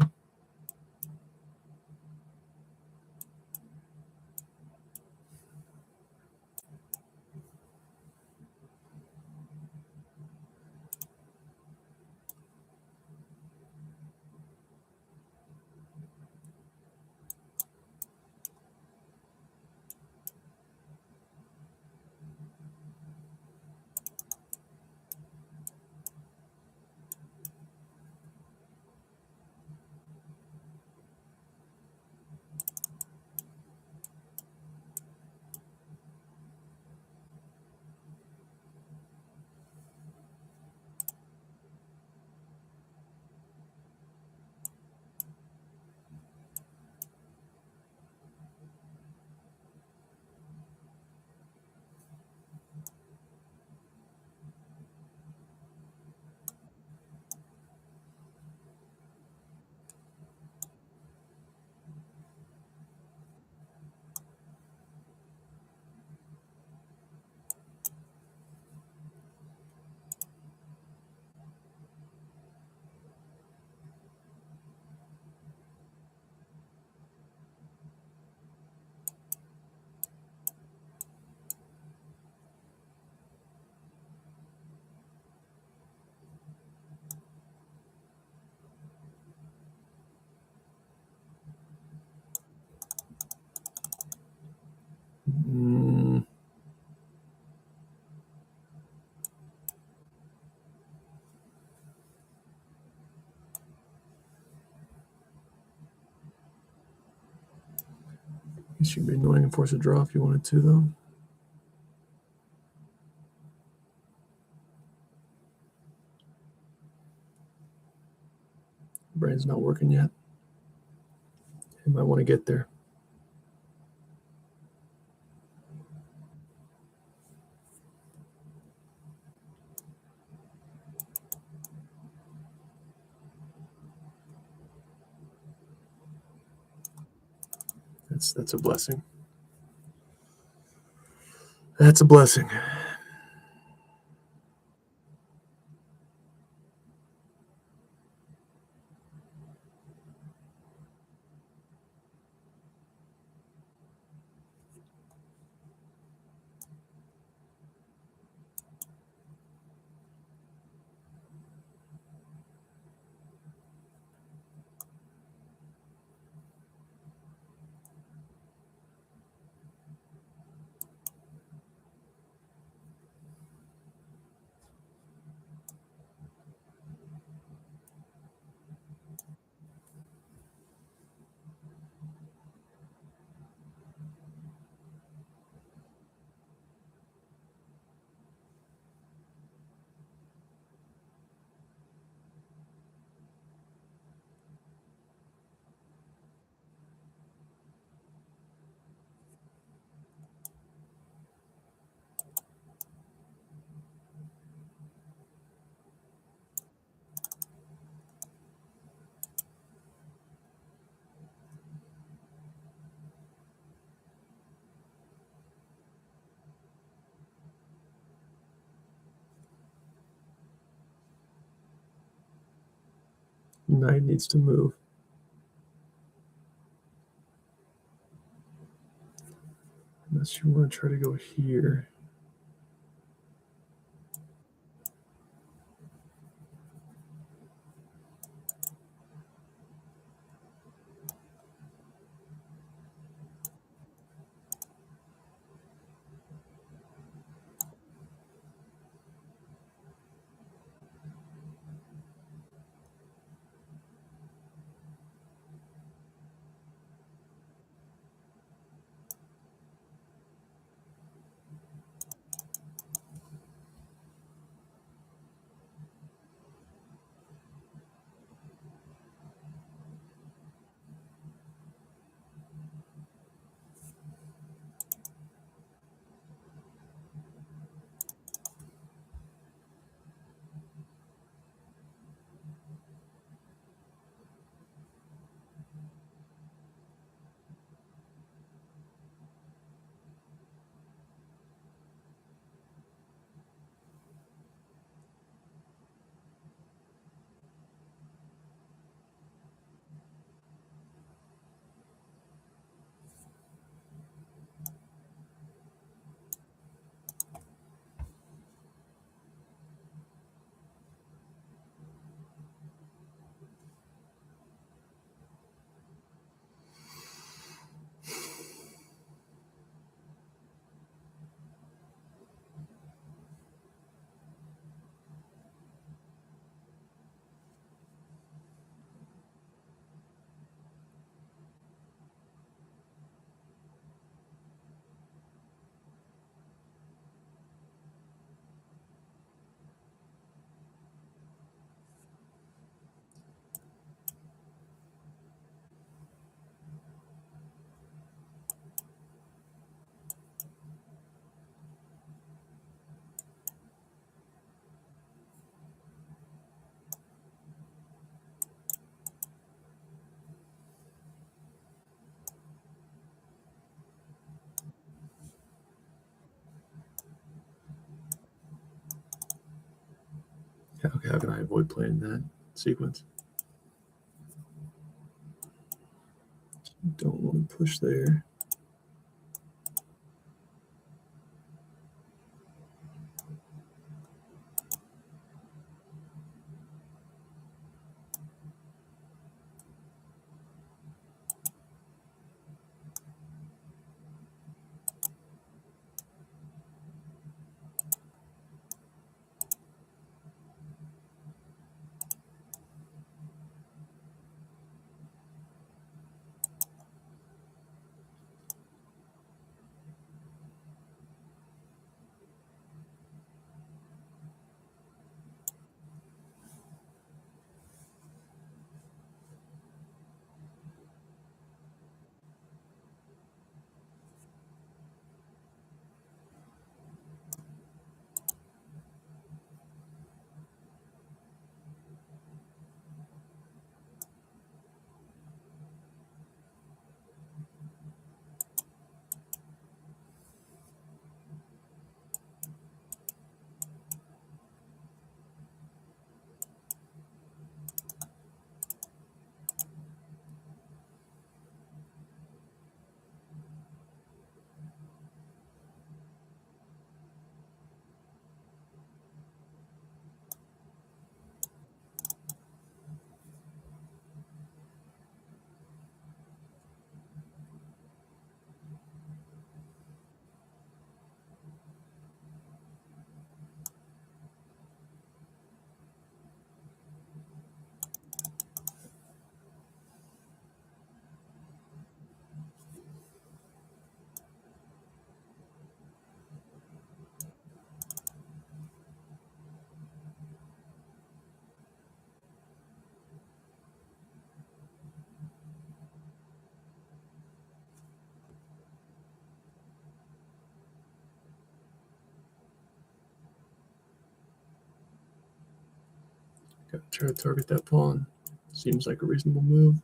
B: Mm, guess you'd be annoying and force a draw if you wanted to, though. Brain's not working yet. You might want to get there. That's a blessing. That's a blessing. Knight needs to move. Unless you want to try to go here. How can I avoid playing that sequence? Don't want to push there. Got to try to target that pawn. Seems like a reasonable move.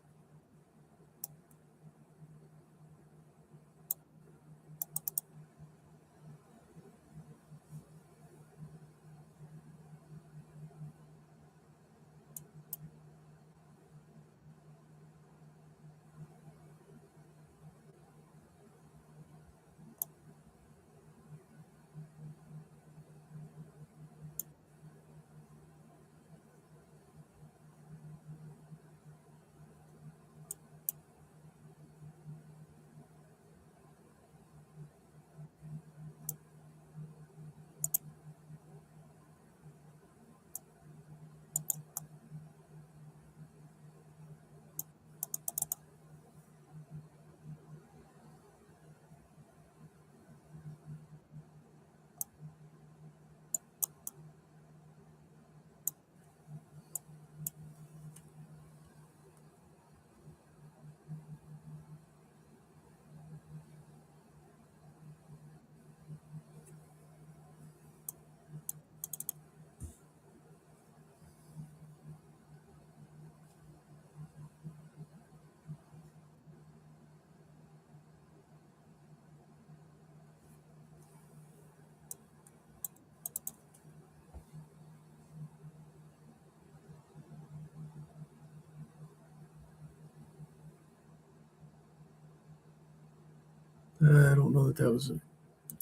B: I don't know that was a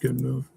B: good move.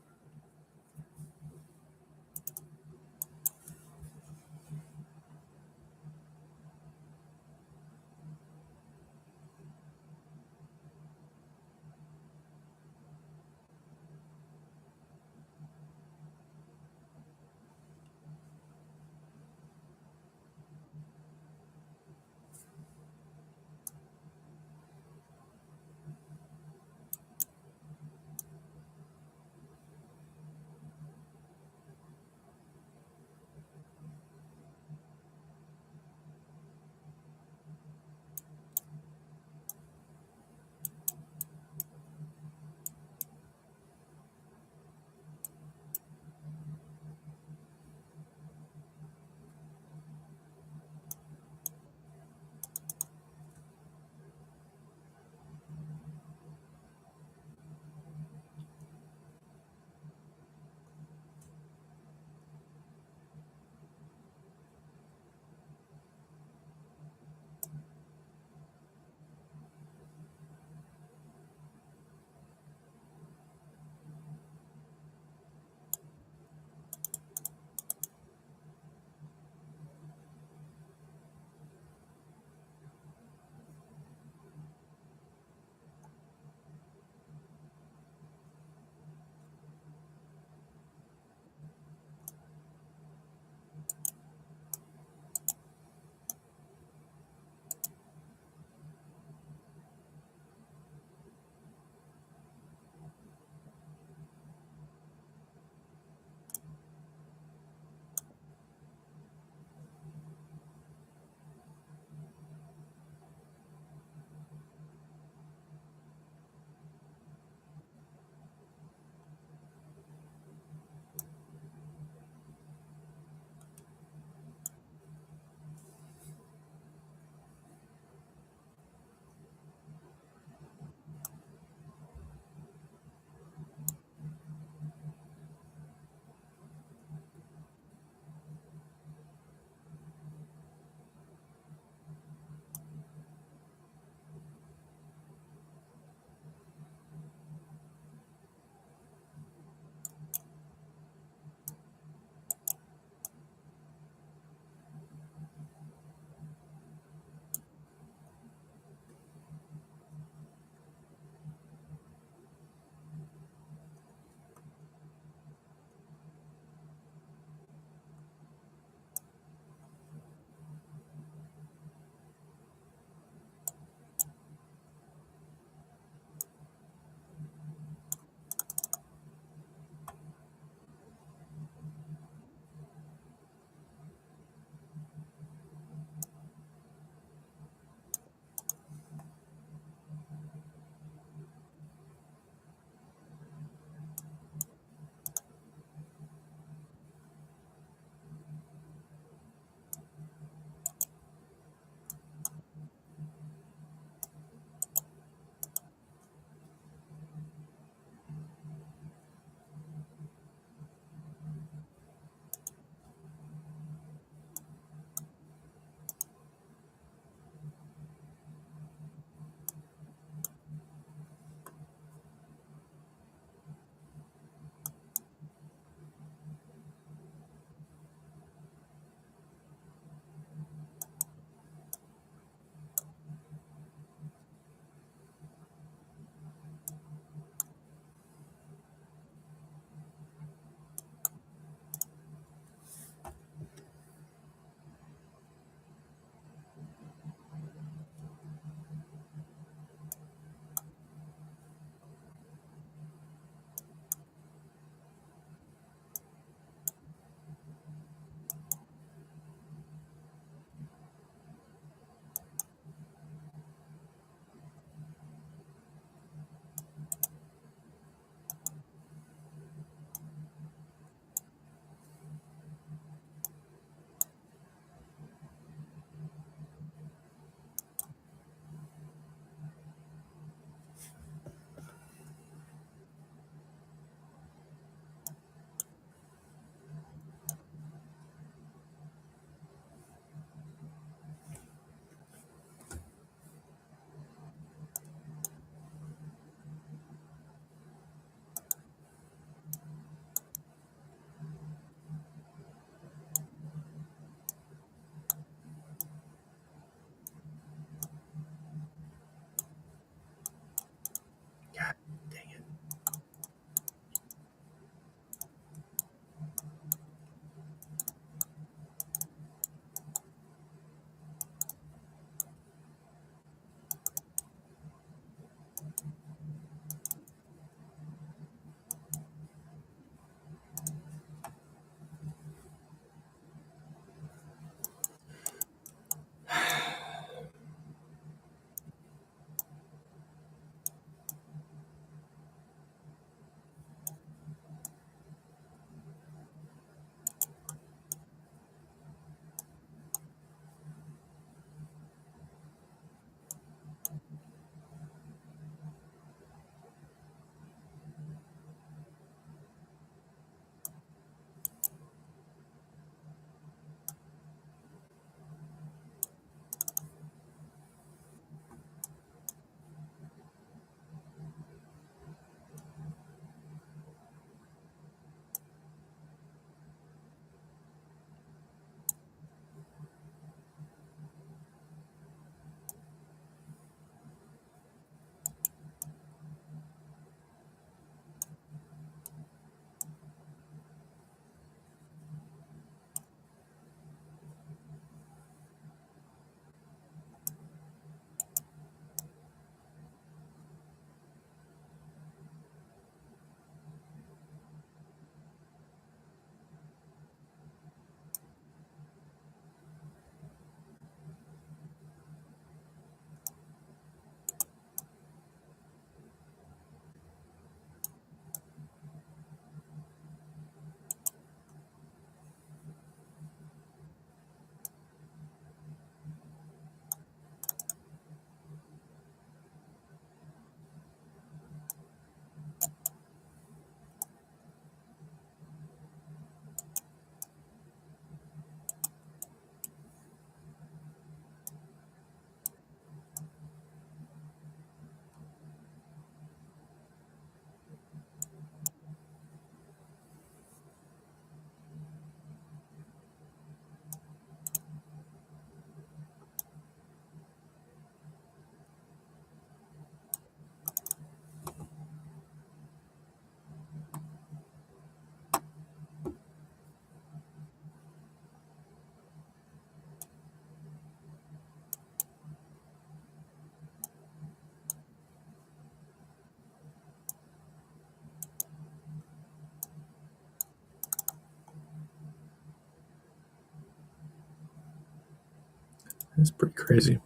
B: It's pretty crazy.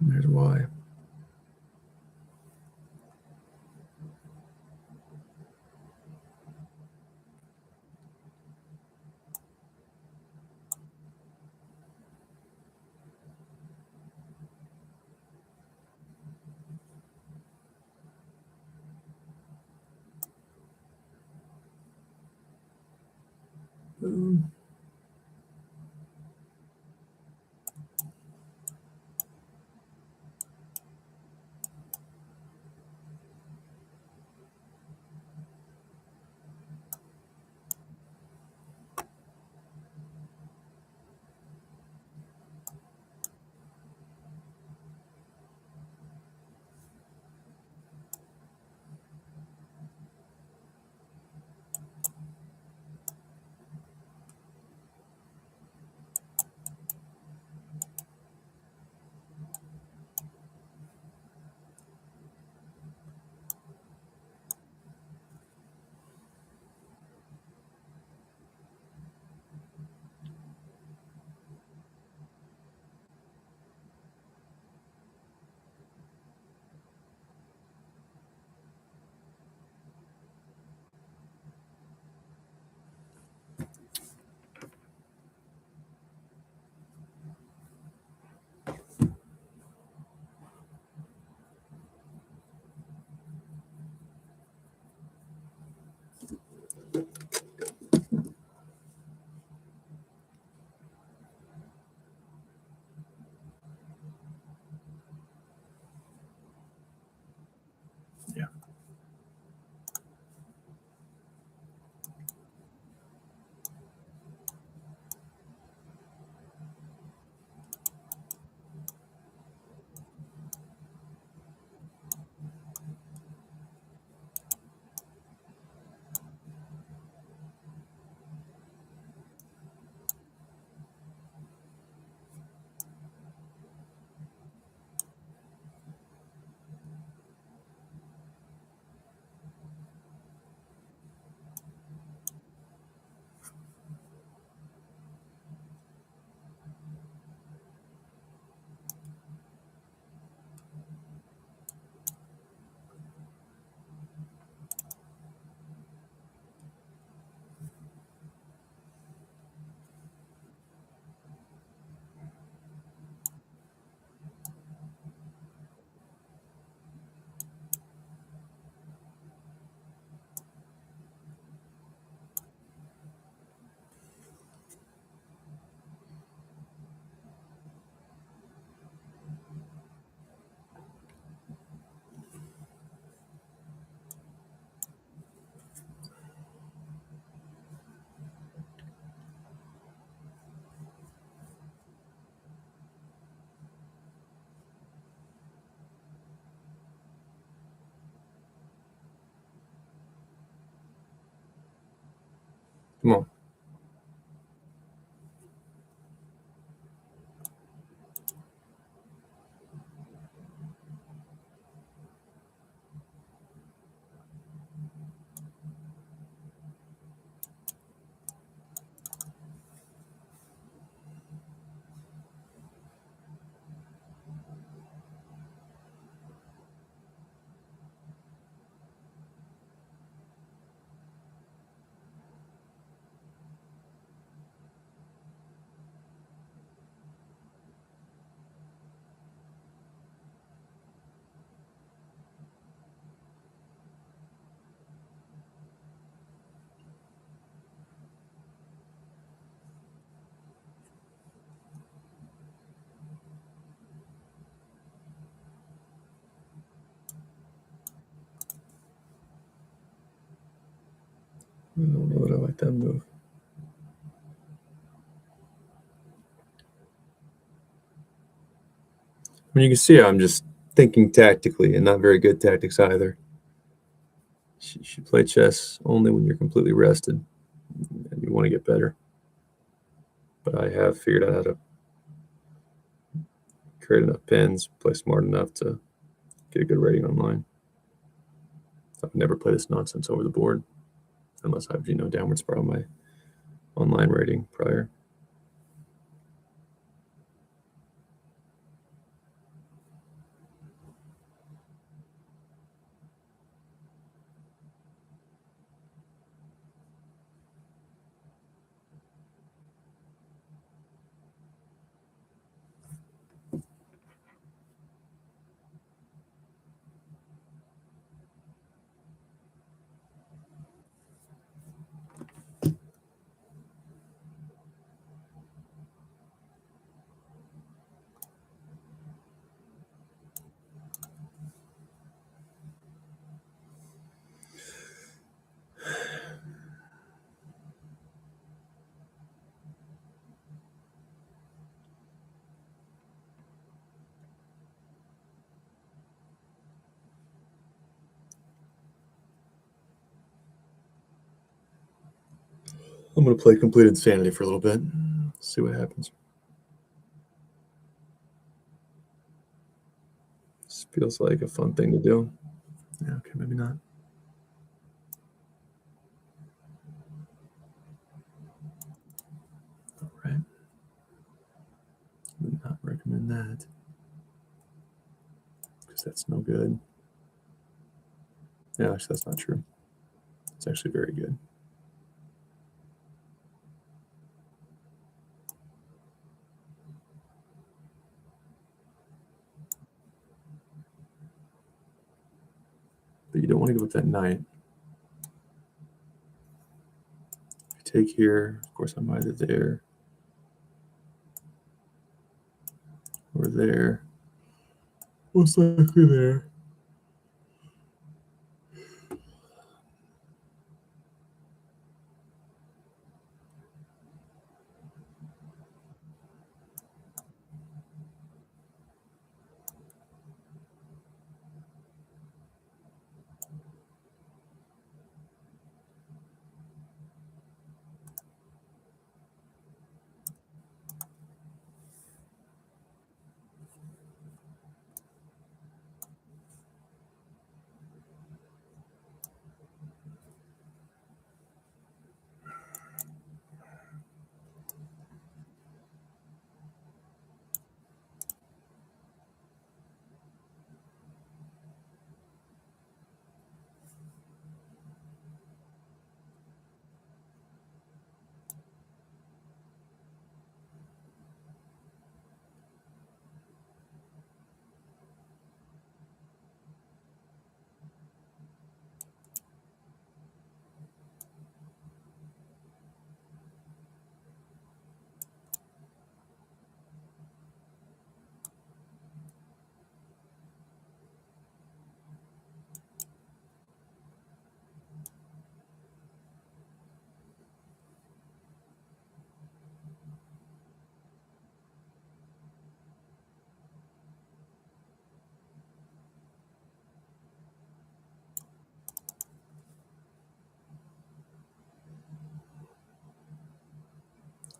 B: There's why. Yeah. Come on. I don't know that I like that move. I mean, you can see I'm just thinking tactically and not very good tactics either. You should play chess only when you're completely rested and you want to get better. But I have figured out how to create enough pins, play smart enough to get a good rating online. I've never played this nonsense over the board unless I have, downward spiral my online rating prior. I'm going to play Complete Insanity for a little bit. See what happens. This feels like a fun thing to do. Yeah, okay, maybe not. All right. Would not recommend that because that's no good. Yeah, actually, that's not true. It's actually very good. But you don't want to give up that knight. If you take here, of course, I'm either there or there. Most likely there.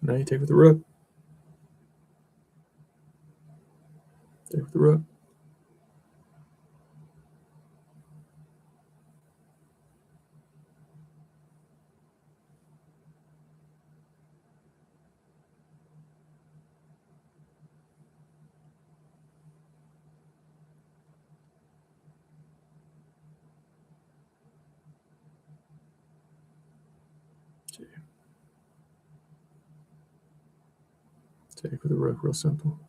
B: Now you take with the rook. Take with the rook. Take with the rook, real simple.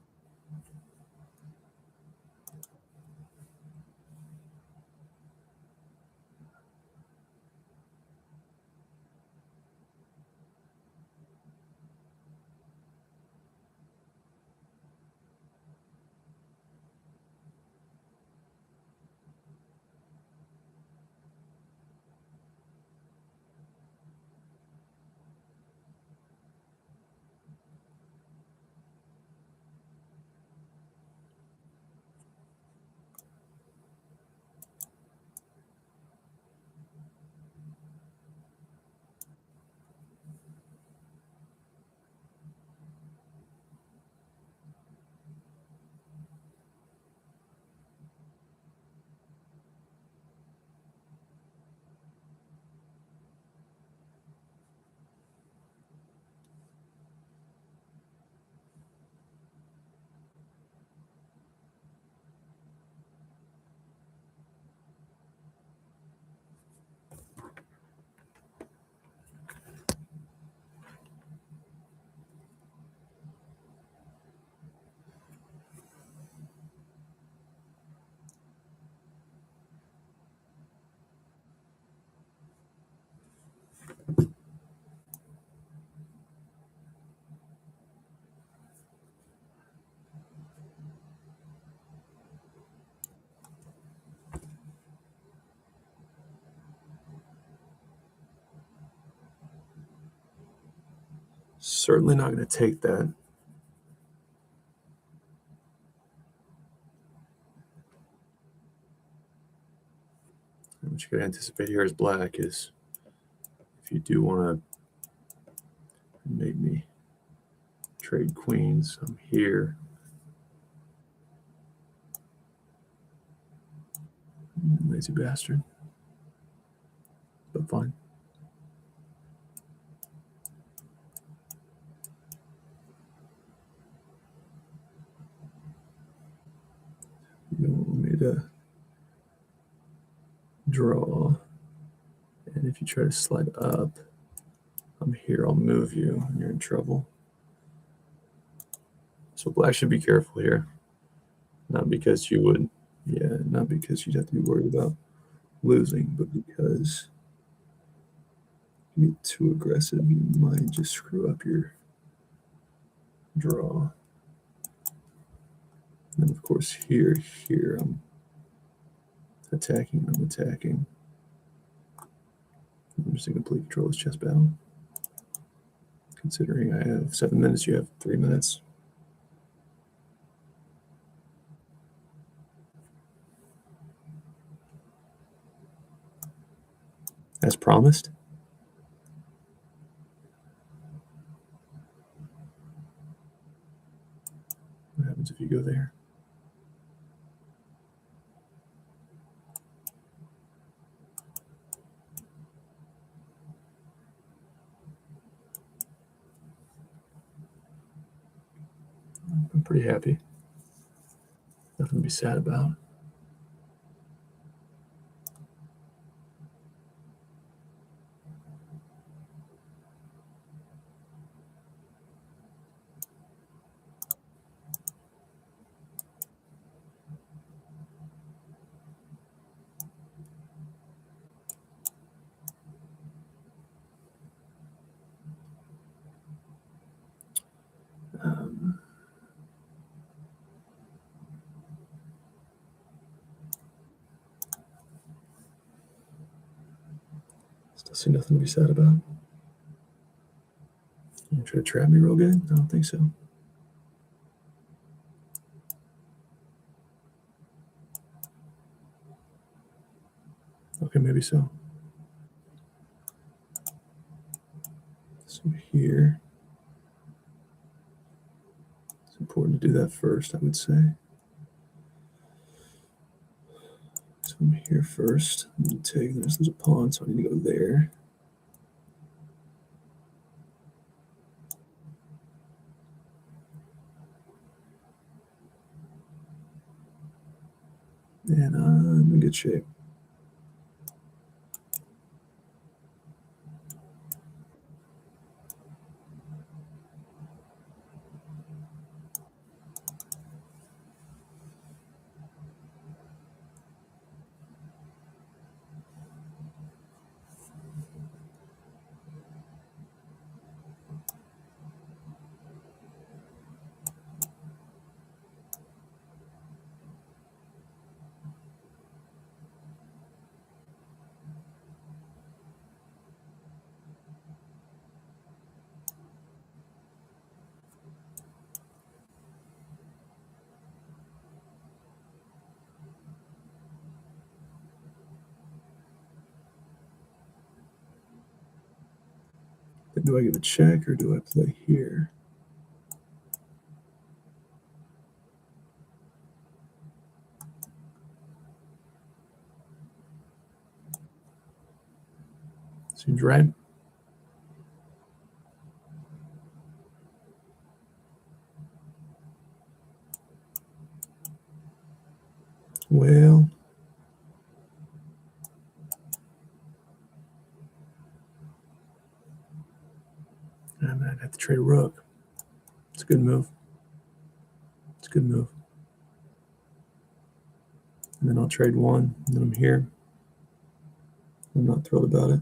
B: Certainly not going to take that. What you could anticipate here as black is if you do want to make me trade queens, I'm here. Lazy bastard. But fine. You don't want me to draw. And if you try to slide up, I'm here, I'll move you, and you're in trouble. So black should be careful here. Not because you would, not because you'd have to be worried about losing, but because you get too aggressive, you might just screw up your draw. And of course here, I'm attacking. I'm just in complete control of this chess battle. Considering I have 7 minutes, you have 3 minutes. As promised. What happens if you go there? I'm pretty happy. Nothing to be sad about. Still see nothing to be sad about. You try to trap me real good? I don't think so. Okay, maybe so. So here, it's important to do that first, I would say. So I'm here first. I'm going to take, there's a pawn, so I need to go there. And I'm in good shape. But do I give a check or do I play here? Seems right. Well, I might have to trade a rook. It's a good move. It's a good move. And then I'll trade one, and then I'm here. I'm not thrilled about it.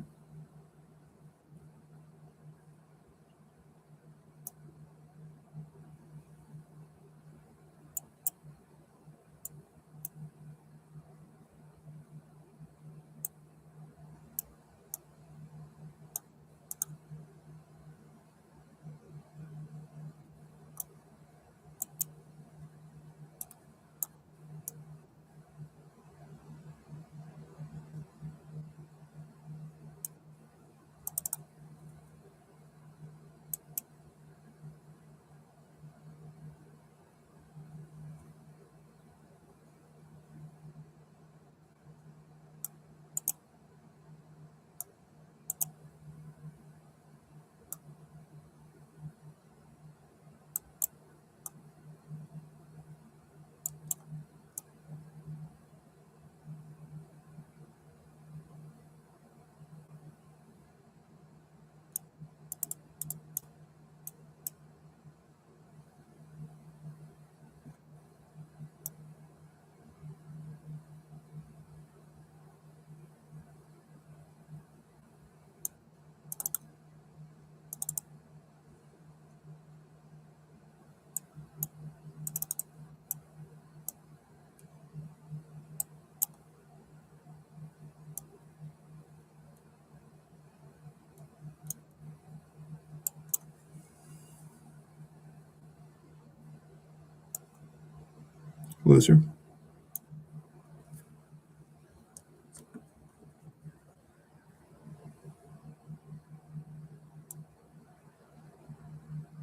B: Loser.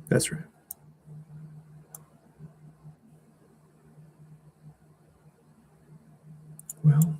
B: That's right. Well,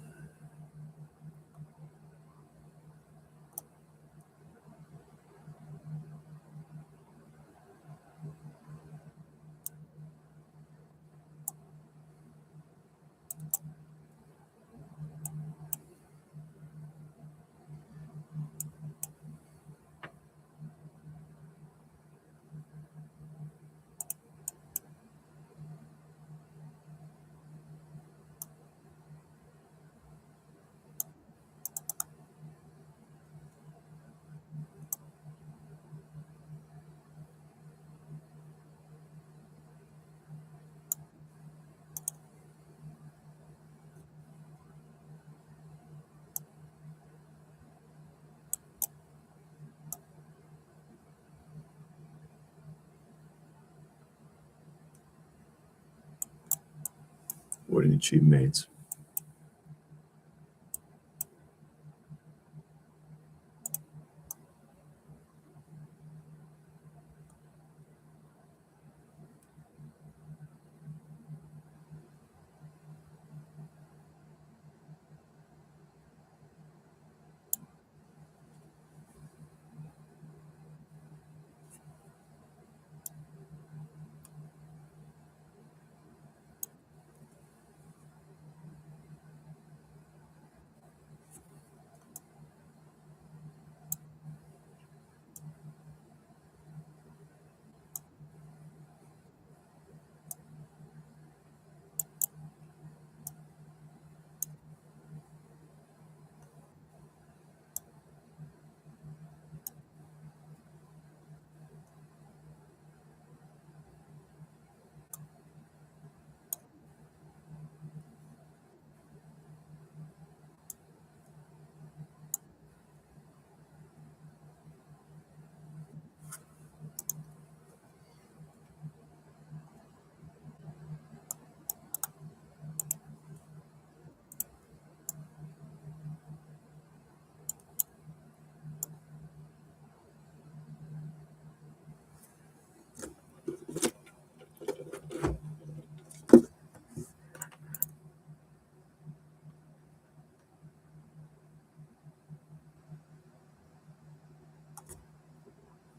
B: what any cheap mates?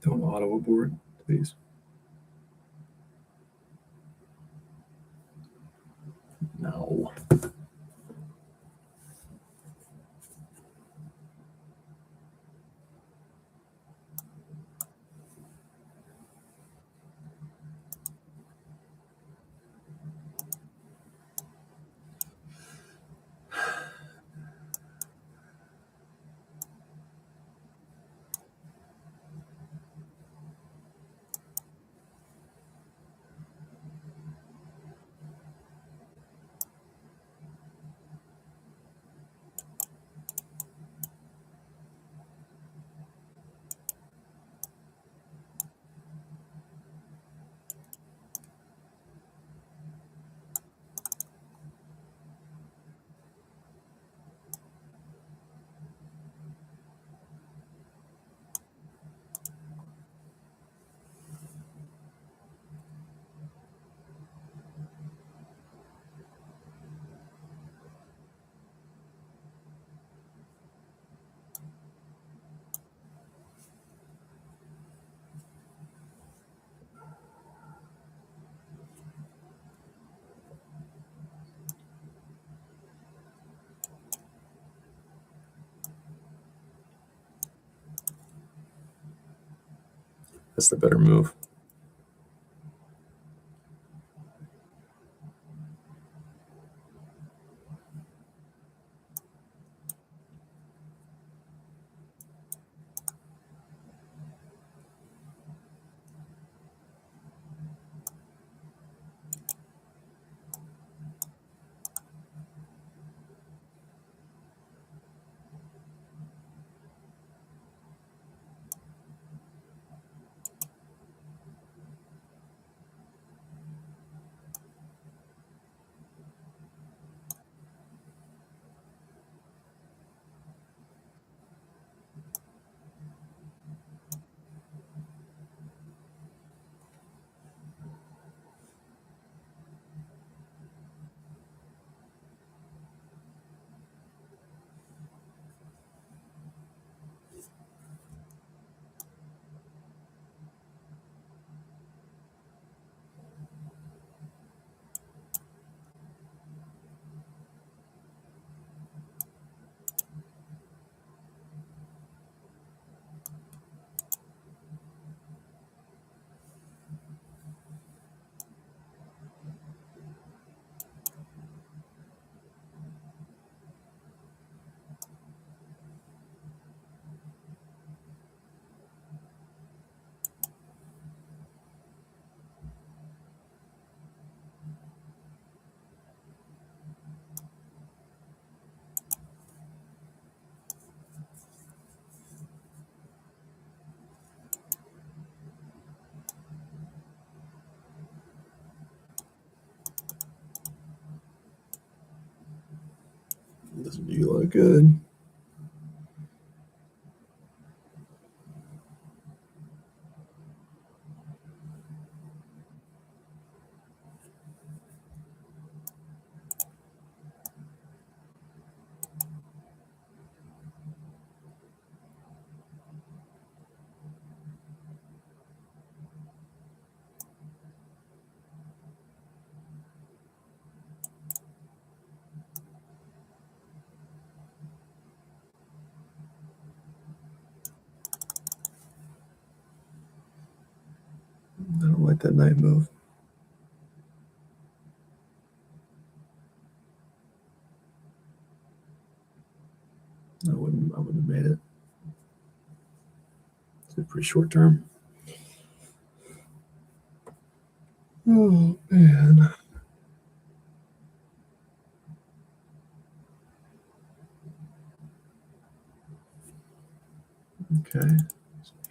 B: Don't auto abort, please. No. That's the better move. You look good. I don't like that knife move. I wouldn't have made it. It's pretty short term. Oh man. Okay.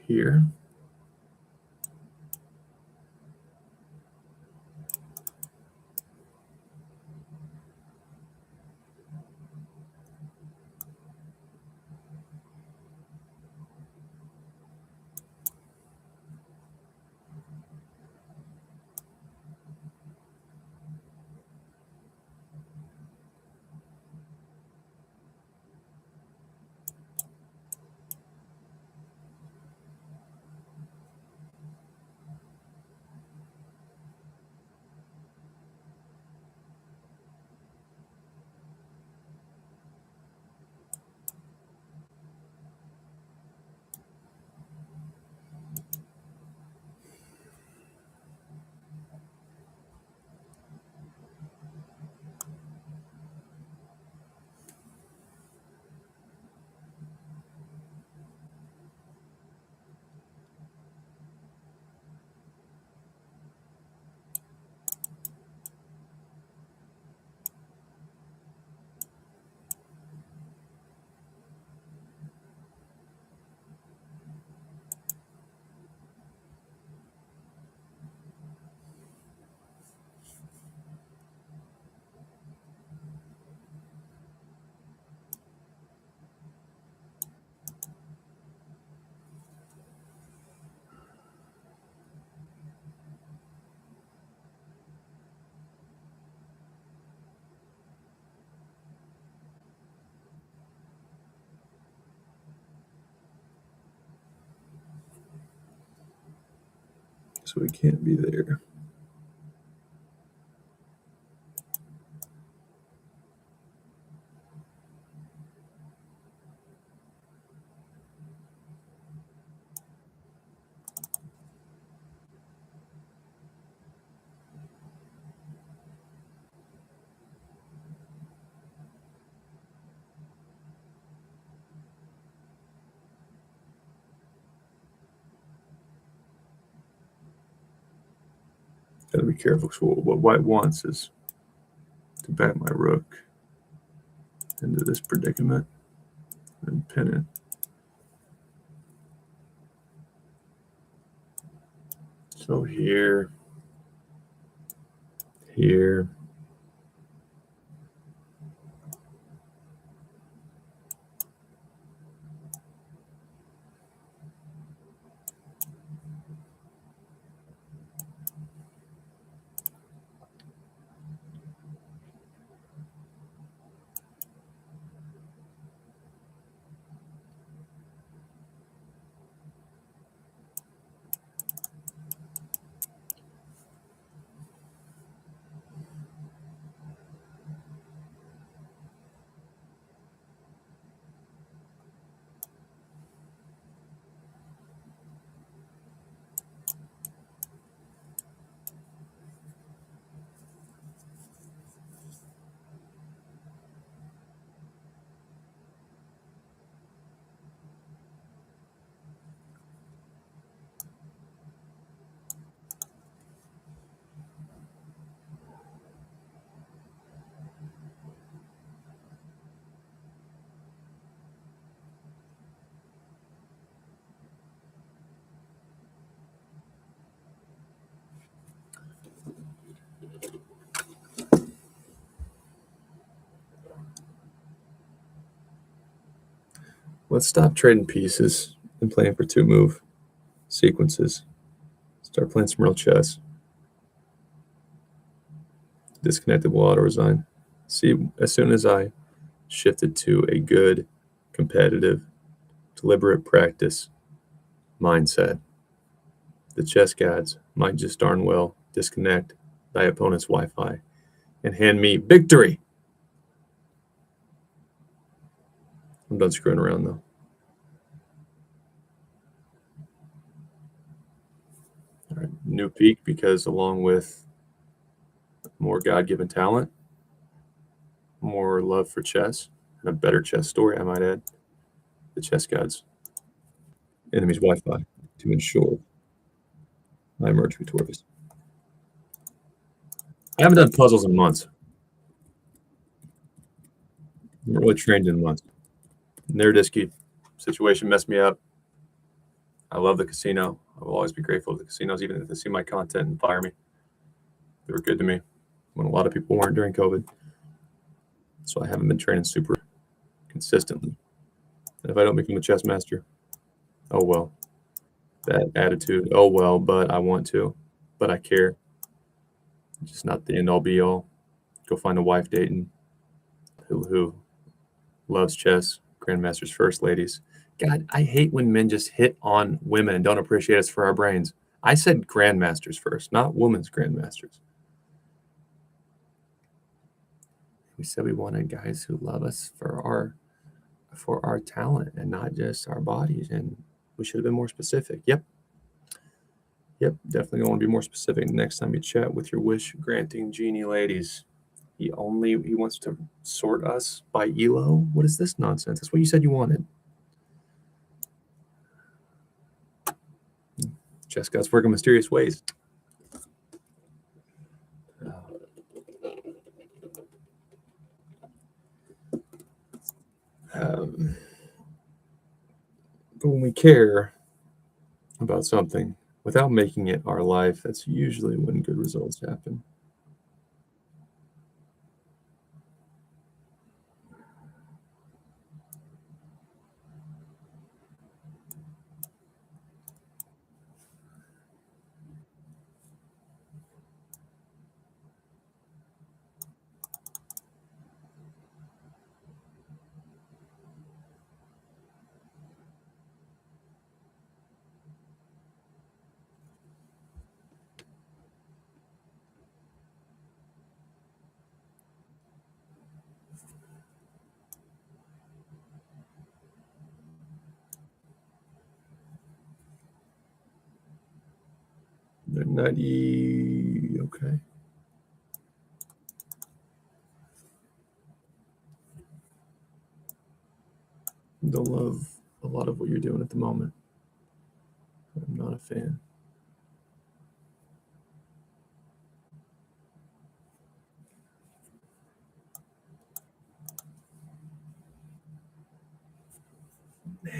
B: Here. So we can't be there. Gotta be careful. So what white wants is to back my rook into this predicament and pin it. So here, here. Let's stop trading pieces and playing for 2-move sequences. Start playing some real chess. Disconnected will auto resign. See, as soon as I shifted to a good, competitive, deliberate practice mindset, the chess gods might just darn well disconnect thy opponent's Wi-Fi and hand me victory. I'm done screwing around, though. All right, new peak, because along with more God-given talent, more love for chess, and a better chess story, I might add, the chess gods enemy's Wi-Fi to ensure I emerge victorious. I haven't done puzzles in months. I haven't really trained in months. Nerdisky situation messed me up. I love the casino. I will always be grateful to the casinos, even if they see my content and fire me. They were good to me when a lot of people weren't during COVID. So I haven't been training super consistently. And if I don't become a chess master, oh well. That attitude, oh well, but I want to, but I care. It's just not the end all be all. Go find a wife dating who loves chess, grandmasters first, ladies. God, I hate when men just hit on women and don't appreciate us for our brains. I said grandmasters first, not women's grandmasters. We said we wanted guys who love us for our talent and not just our bodies. And we should have been more specific. Yep, definitely want to be more specific next time you chat with your wish granting genie ladies. He wants to sort us by elo. What is this nonsense? That's what you said you wanted. Chess gods work in mysterious ways. But when we care about something without making it our life, that's usually when good results happen. They're 90. Okay. Don't love a lot of what you're doing at the moment. I'm not a fan. Nah.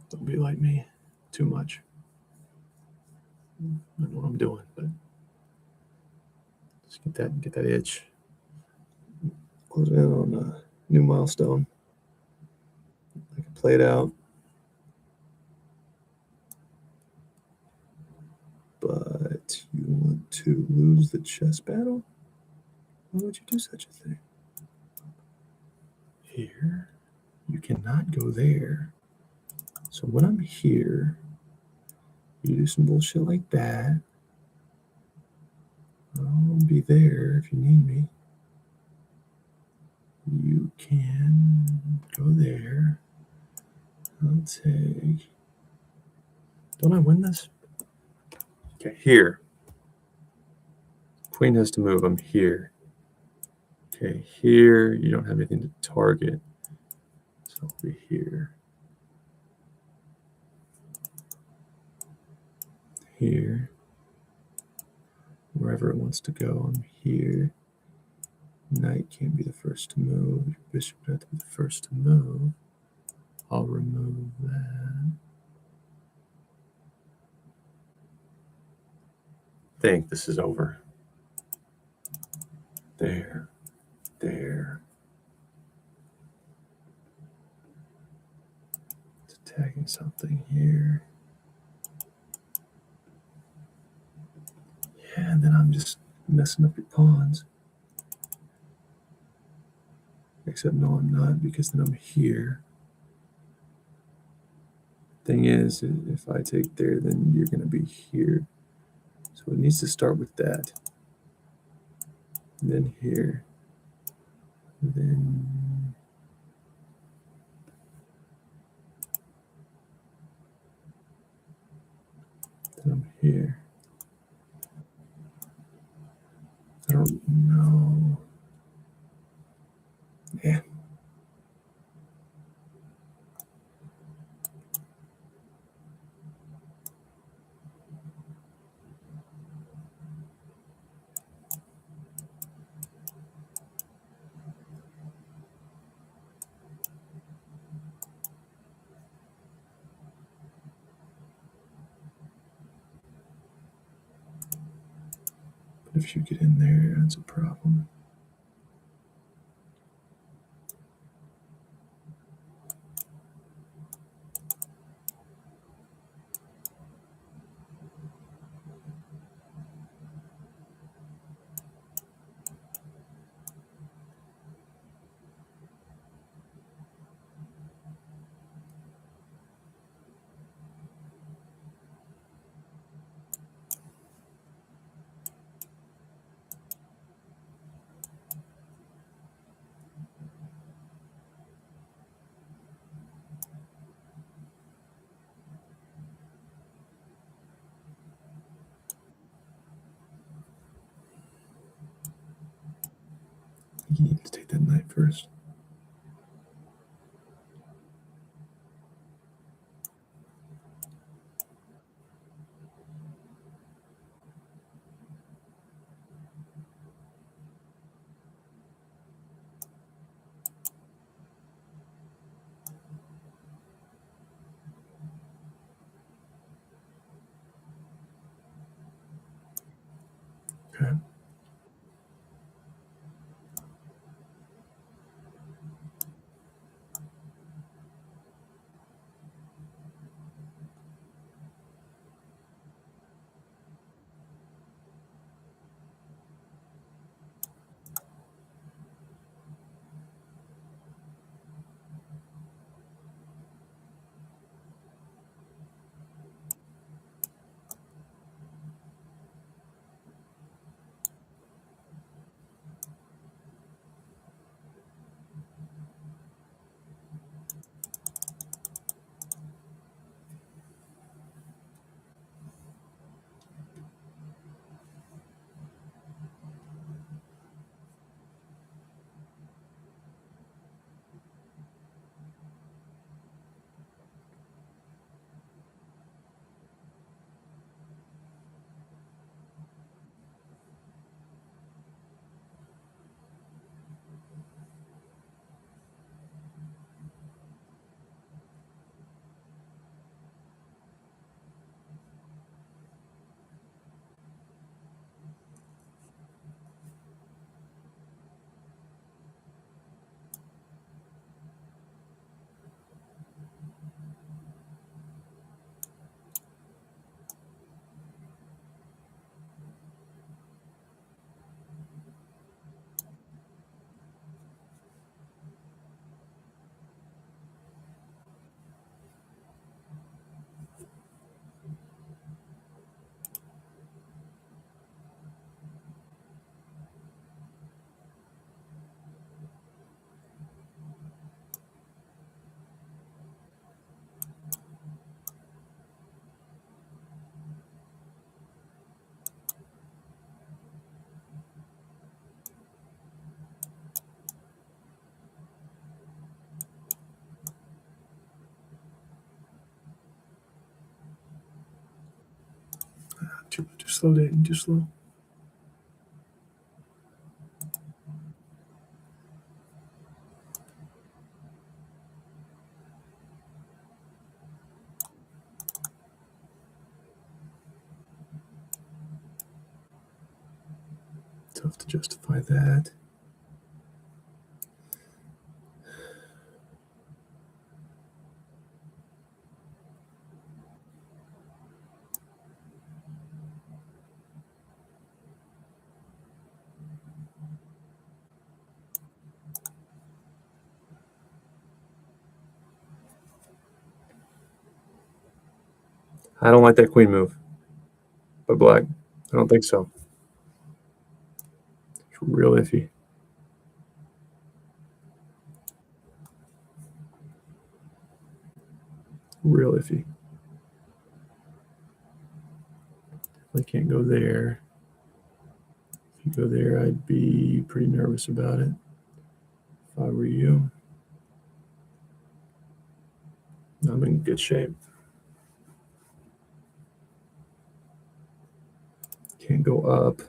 B: Don't be like me too much. I know what I'm doing, but just get that itch. Close in on a new milestone. I can play it out. But you want to lose the chess battle? Why would you do such a thing? Here, you cannot go there. So when I'm here, you do some bullshit like that. I'll be there if you need me. You can go there. I'll take. Don't I win this? Okay, here. Queen has to move. I'm here. Okay, here. You don't have anything to target. So I'll be here. here. Wherever it wants to go, I'm here. Knight can't be the first to move. Your bishop would have to be the first to move. I'll remove that. Think this is over. There. It's attacking something here. Yeah, and then I'm just messing up your pawns. Except no, I'm not, because then I'm here. Thing is, if I take there, then you're going to be here. So it needs to start with that. Then here. Then I'm here. I don't know. Yeah. But if you get in there, that's a problem. You need to take that knight first. Okay.
A: slow, Dayton. Too slow. Tough to justify that. I don't like that queen move by black. I don't think so. It's real iffy. Real iffy. I can't go there. If you go there, I'd be pretty nervous about it if I were you. I'm in good shape. Can't go up.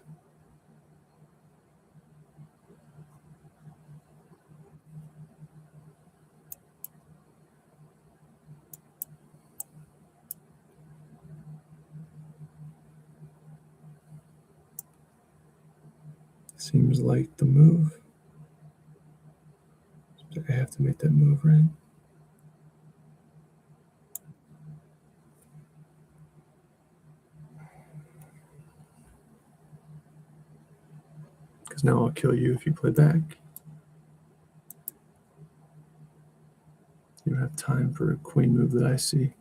A: Seems like the move. I have to make that move, right? Because now I'll kill you if you play back. You don't have time for a queen move that I see.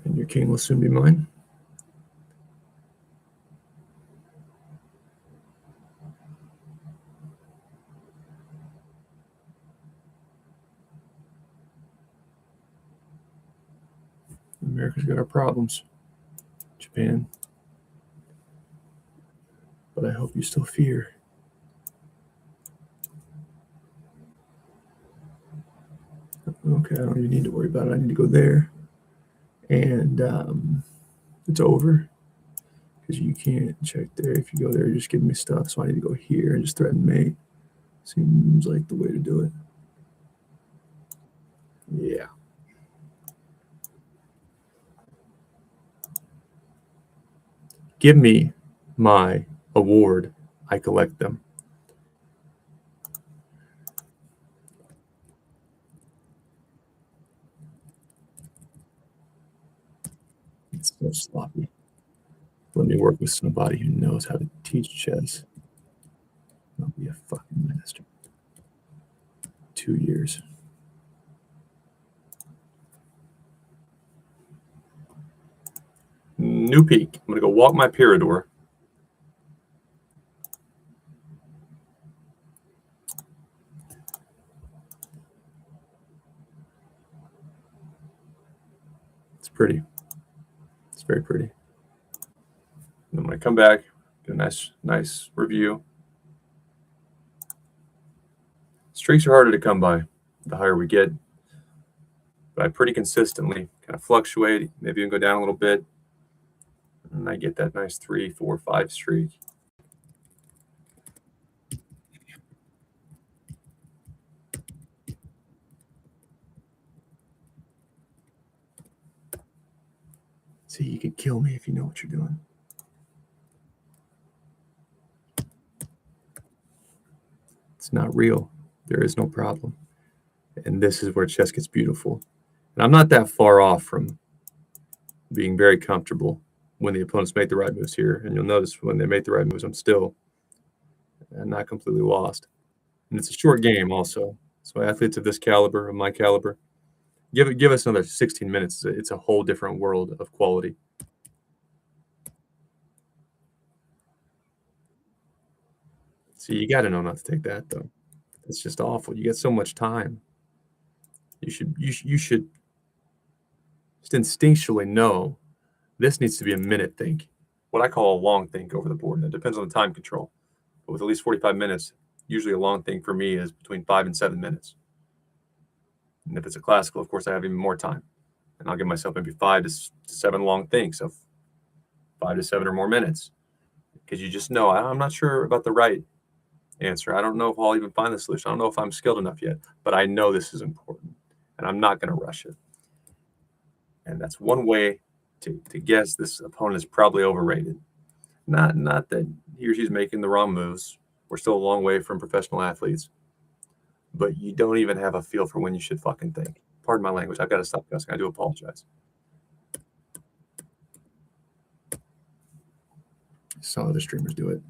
A: And your king will soon be mine. America's got our problems. Japan. But I hope you still fear. Okay, I don't even need to worry about it. I need to go there. And it's over. Because you can't check there. If you go there, you're just giving me stuff. So I need to go here and just threaten mate. Seems like the way to do it. Yeah. Give me my award. I collect them. It's so sloppy. Let me work with somebody who knows how to teach chess. I'll be a fucking master. 2 years. New peak. I'm going to go walk my Pirador. It's pretty. It's very pretty. And I'm going to come back, get a nice review. Streaks are harder to come by the higher we get. But I pretty consistently kind of fluctuate, maybe even go down a little bit. And I get that nice 3, 4, 5 streak. See, you can kill me if you know what you're doing. It's not real. There is no problem. And this is where chess gets beautiful. And I'm not that far off from being very comfortable when the opponents make the right moves here. And you'll notice when they make the right moves, I'm still not completely lost. And it's a short game also. So athletes of this caliber, of my caliber, give us another 16 minutes. It's a whole different world of quality. See, you got to know not to take that though. It's just awful. You get so much time. You should just instinctually know this needs to be a minute think. What I call a long think over the board. And it depends on the time control. But with at least 45 minutes, usually a long think for me is between 5 and 7 minutes. And if it's a classical, of course, I have even more time.
B: And I'll give myself maybe 5 to 7 long thinks of 5 to 7 or more minutes, because you just know, I'm not sure about the right answer. I don't know if I'll even find the solution. I don't know if I'm skilled enough yet, but I know this is important, and I'm not going to rush it. And that's one way to guess this opponent is probably overrated. Not that he or she's making the wrong moves. We're still a long way from professional athletes, but you don't even have a feel for when you should fucking think. Pardon my language. I've got to stop cussing. I do apologize. Saw other streamers do it.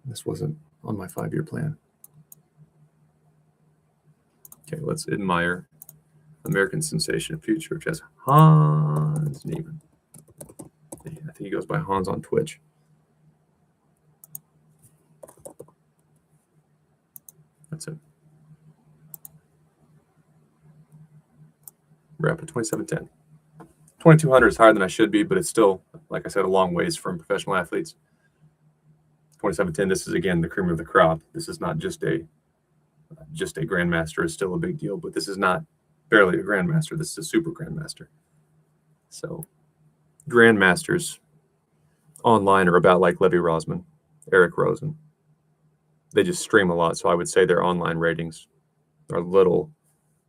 B: This wasn't on my 5-year plan. Okay, let's admire American sensation future chess, Hans Niemann. I think he goes by Hans on Twitch. That's it. We're up at 2710. 2200 is higher than I should be, but it's still, like I said, a long ways from professional athletes. 2710, this is again the cream of the crop. This is not just a grandmaster. Is still a big deal, but this is not barely a grandmaster. This is a super grandmaster. So grandmasters online are about like Levy Rosman, Eric Rosen. They just stream a lot, so I would say their online ratings are a little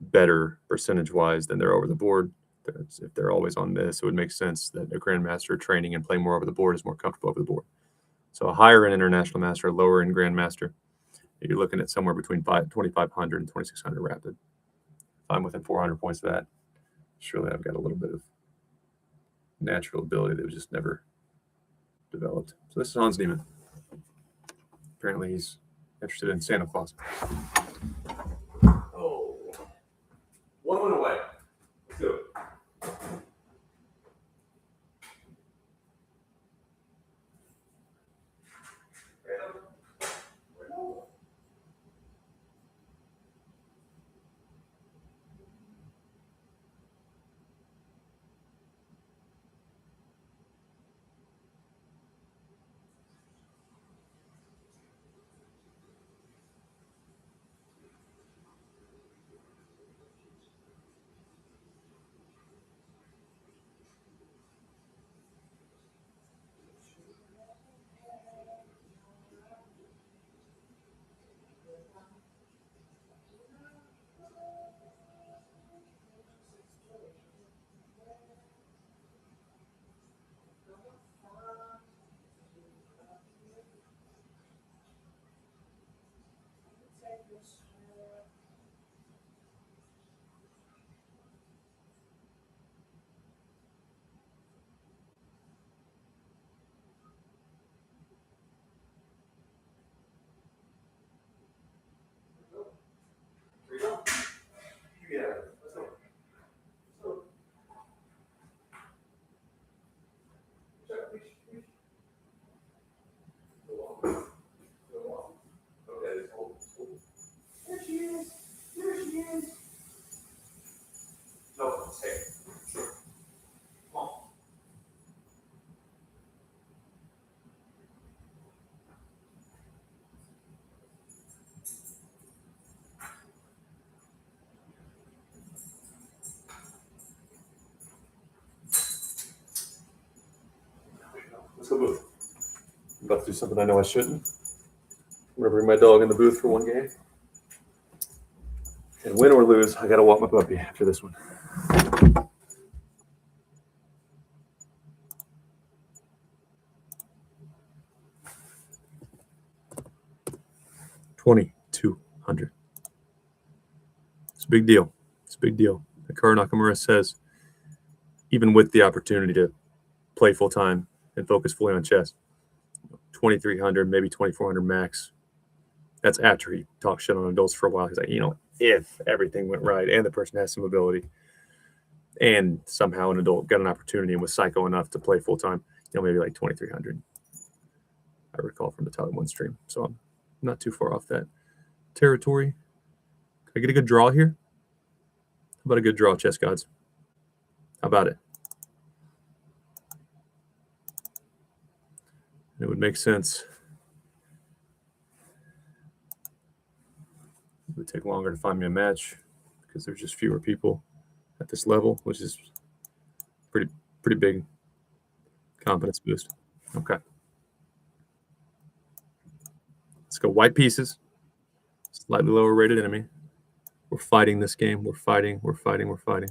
B: better percentage-wise than their over the board. If they're always on this, it would make sense that a grandmaster training and playing more over the board is more comfortable over the board. So a higher in international master, a lower in grandmaster, you're looking at somewhere between 2,500 and 2,600 rapid. If I'm within 400 points of that, surely I've got a little bit of natural ability that was just never developed. So this is Hans Niemann. Apparently he's interested in Santa Claus. Oh, one went away. Let's do it. Let's go booth. I'm about to do something I know I shouldn't. I'm gonna bring my dog in the booth for one game. And win or lose, I gotta walk my puppy after this one. $2,200. It's a big deal. It's a big deal. Hikaru Nakamura says, even with the opportunity to play full time and focus fully on chess, 2,300, maybe 2,400 max. That's after he talked shit on adults for a while. He's like, if everything went right and the person has some ability, and somehow an adult got an opportunity and was psycho enough to play full time, maybe like 2,300. I recall from the Tyler One stream, so I'm not too far off that territory. Can I get a good draw here? How about a good draw, chess gods? How about it? It would make sense. It would take longer to find me a match because there's just fewer people at this level, which is pretty big confidence boost. Okay. Let's go white pieces. Slightly lower rated enemy. We're fighting this game. We're fighting. We're fighting. We're fighting.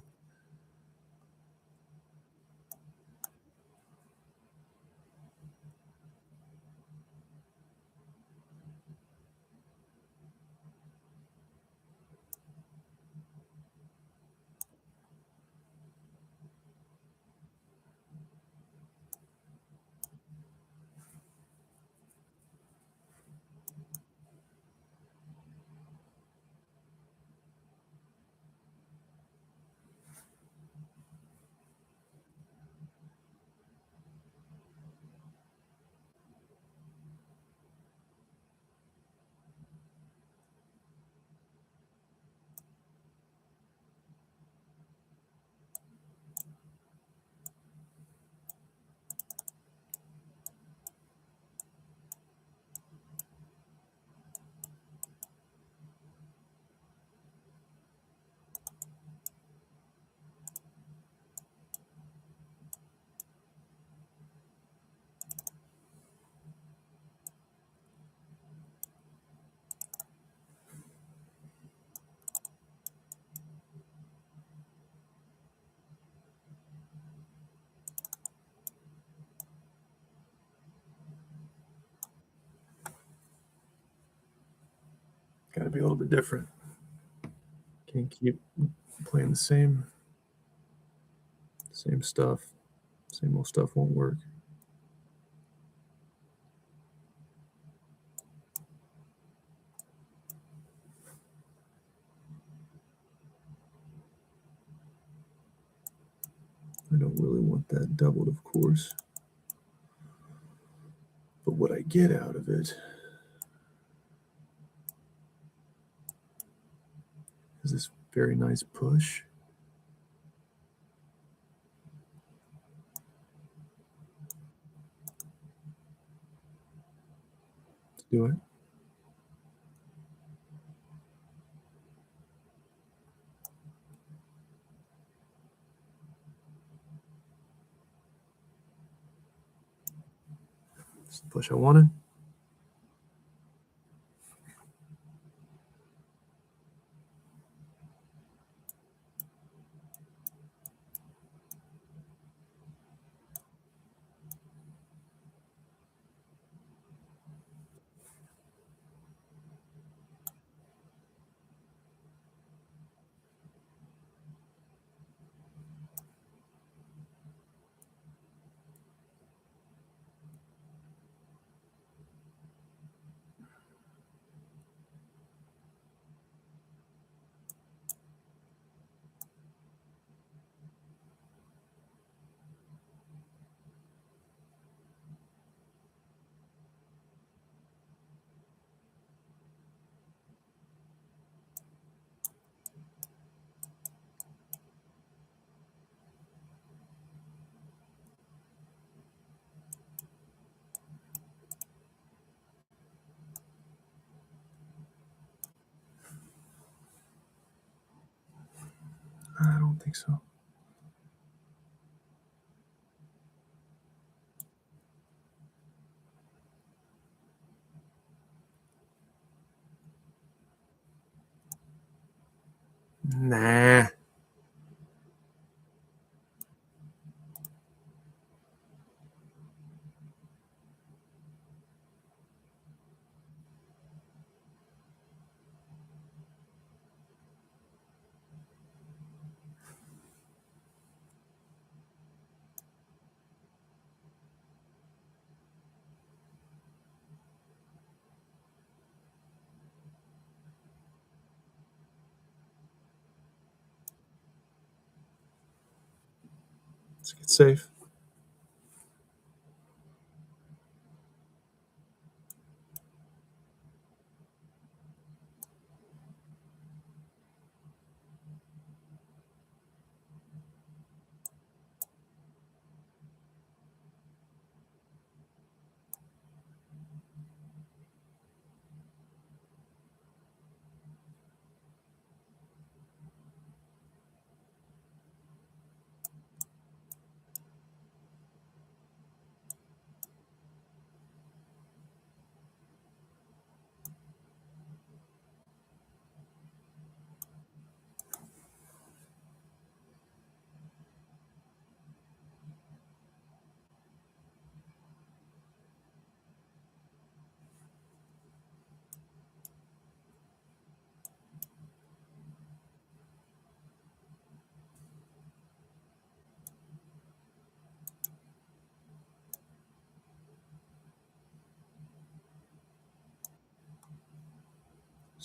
B: Got to be a little bit different. Can't keep playing the same stuff. Same old stuff won't work. I don't really want that doubled, of course. But what I get out of it is this very nice push. Let's do it. It's the push I wanted. I don't think so. Nah. Let's get safe.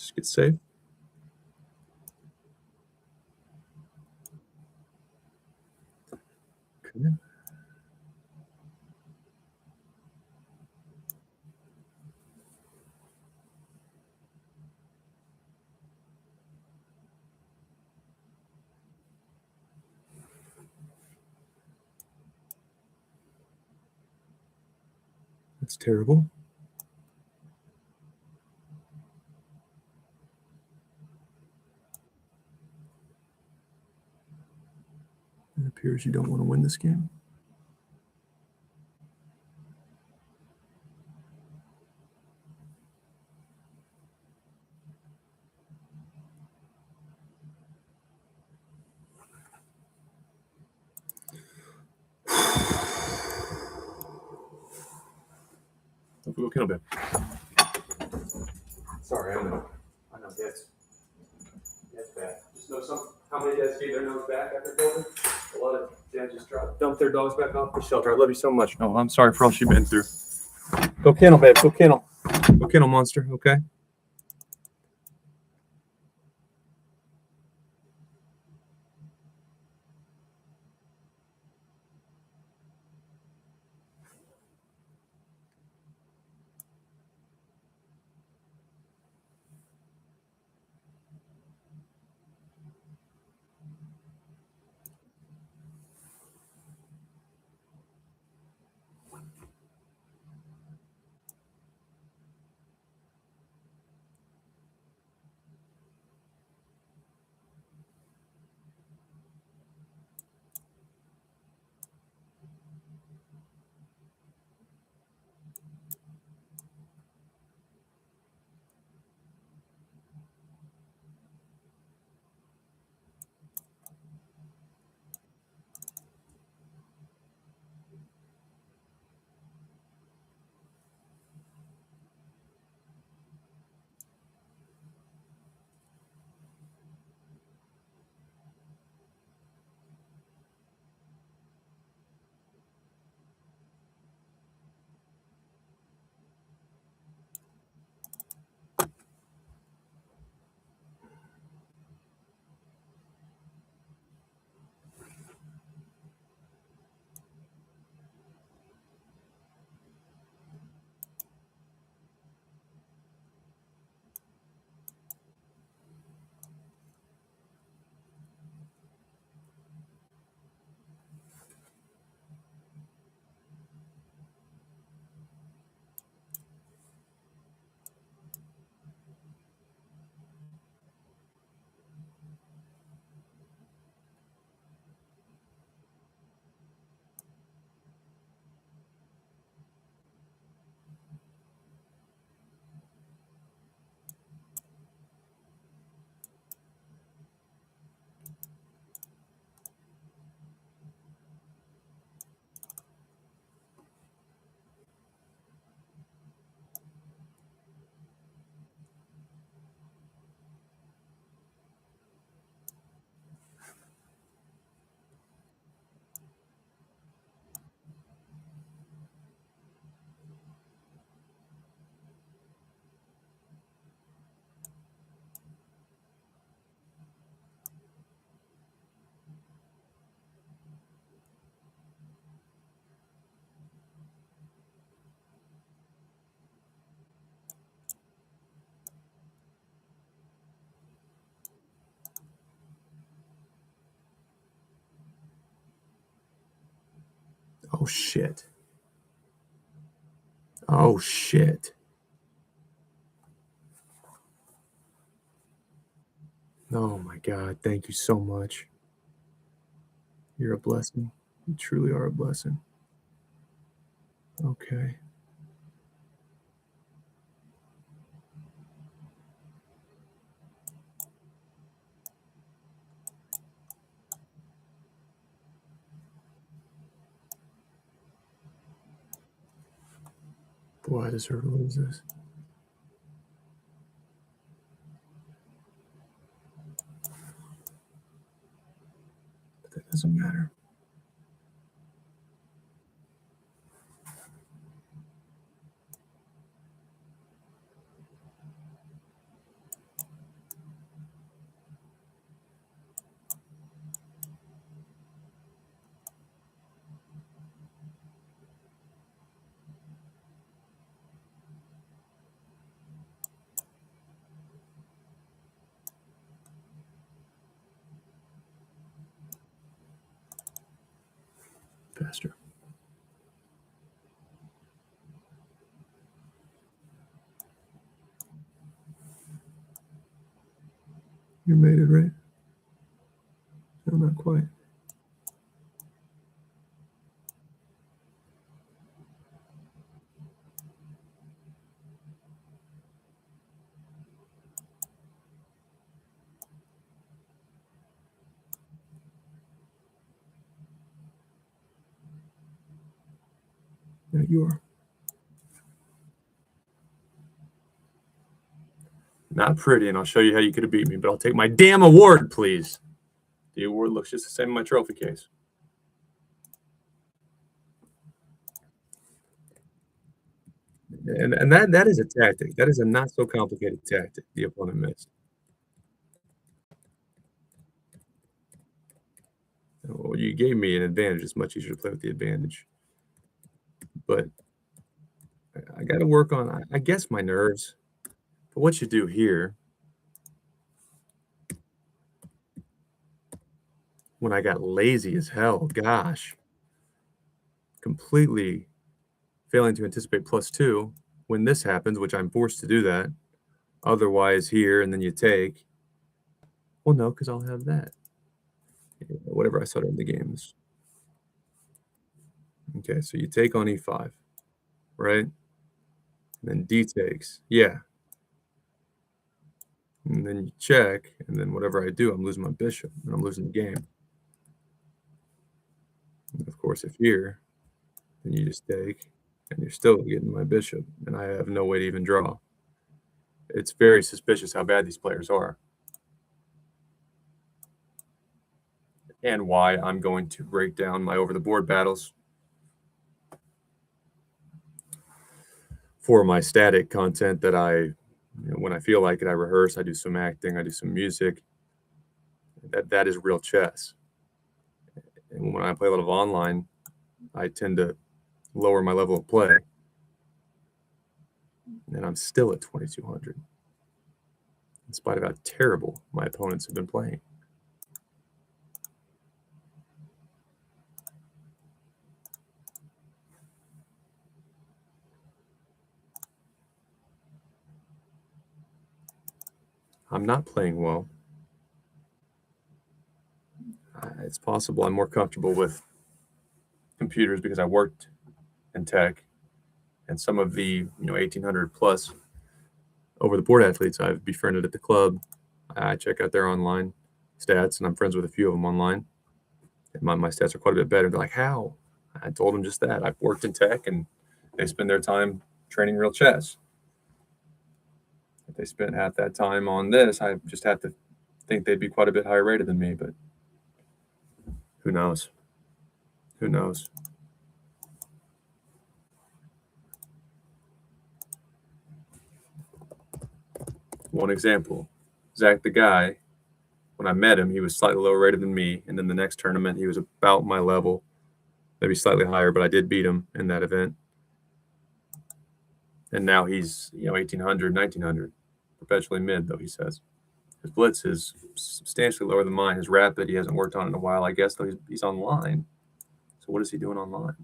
B: Just get safe. Okay. That's terrible. It appears you don't want to win this game. Go kennel bed. Sorry, I know. Dad's back. Just know how many dads gave their nose back after COVID? A lot of dads just dump their dogs back off the shelter. I love you so much. No, I'm sorry for all you've been through. Go kennel, babe. Go kennel. Go kennel, monster. Okay. Oh, shit. Oh, shit. Oh, my God. Thank you so much. You're a blessing. You truly are a blessing. Okay. Boy, I deserve to lose this. But that doesn't matter. faster. You made it, right? No, not quite. Yeah, you are. Not pretty, and I'll show you how you could have beat me, but I'll take my damn award, please. The award looks just the same in my trophy case. And that is a tactic. That is a not so complicated tactic the opponent missed. Well, you gave me an advantage. It's much easier to play with the advantage. But I got to work on, I guess, my nerves. But what you do here, when I got lazy as hell, gosh, completely failing to anticipate +2, when this happens, which I'm forced to do that, otherwise here, and then you take. Well, no, because I'll have that. Whatever I started in the games. Okay, so you take on E5, right? And then D takes. Yeah. And then you check, and then whatever I do, I'm losing my bishop, and I'm losing the game. And of course, if here, then you just take, and you're still getting my bishop, and I have no way to even draw. It's very suspicious how bad these players are. And why I'm going to break down my over-the-board battles for my static content that when I feel like it, I rehearse, I do some acting, I do some music. That is real chess. And when I play a lot of online, I tend to lower my level of play. And I'm still at 2,200, in spite of how terrible my opponents have been playing. I'm not playing well. It's possible I'm more comfortable with computers because I worked in tech, and some of the 1,800 plus over the board athletes I've befriended at the club, I check out their online stats, and I'm friends with a few of them online. And my stats are quite a bit better. They're like, how? I told them just that. I've worked in tech, and they spend their time training real chess. If they spent half that time on this, I just have to think they'd be quite a bit higher rated than me, but who knows? Who knows? One example, Zach the guy, when I met him, he was slightly lower rated than me. And then the next tournament, he was about my level, maybe slightly higher, but I did beat him in that event. And now he's, 1,800, 1,900, perpetually mid, though, he says. His blitz is substantially lower than mine. His rapid, he hasn't worked on in a while, I guess, though he's online. So what is he doing online?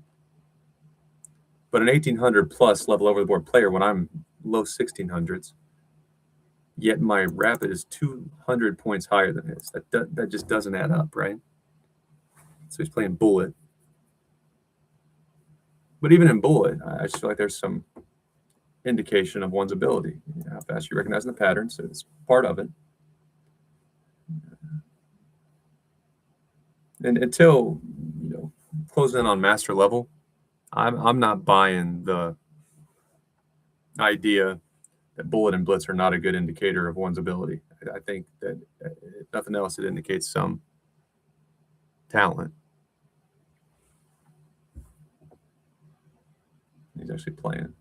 B: But an 1,800 plus level over the board player, when I'm low 1,600s, yet my rapid is 200 points higher than his. That just doesn't add up, right? So he's playing bullet. But even in bullet, I just feel like there's some indication of one's ability. How fast you recognize the pattern, so it's part of it. And until closing in on master level, I'm not buying the idea that bullet and blitz are not a good indicator of one's ability. I think that if nothing else, it indicates some talent. He's actually playing.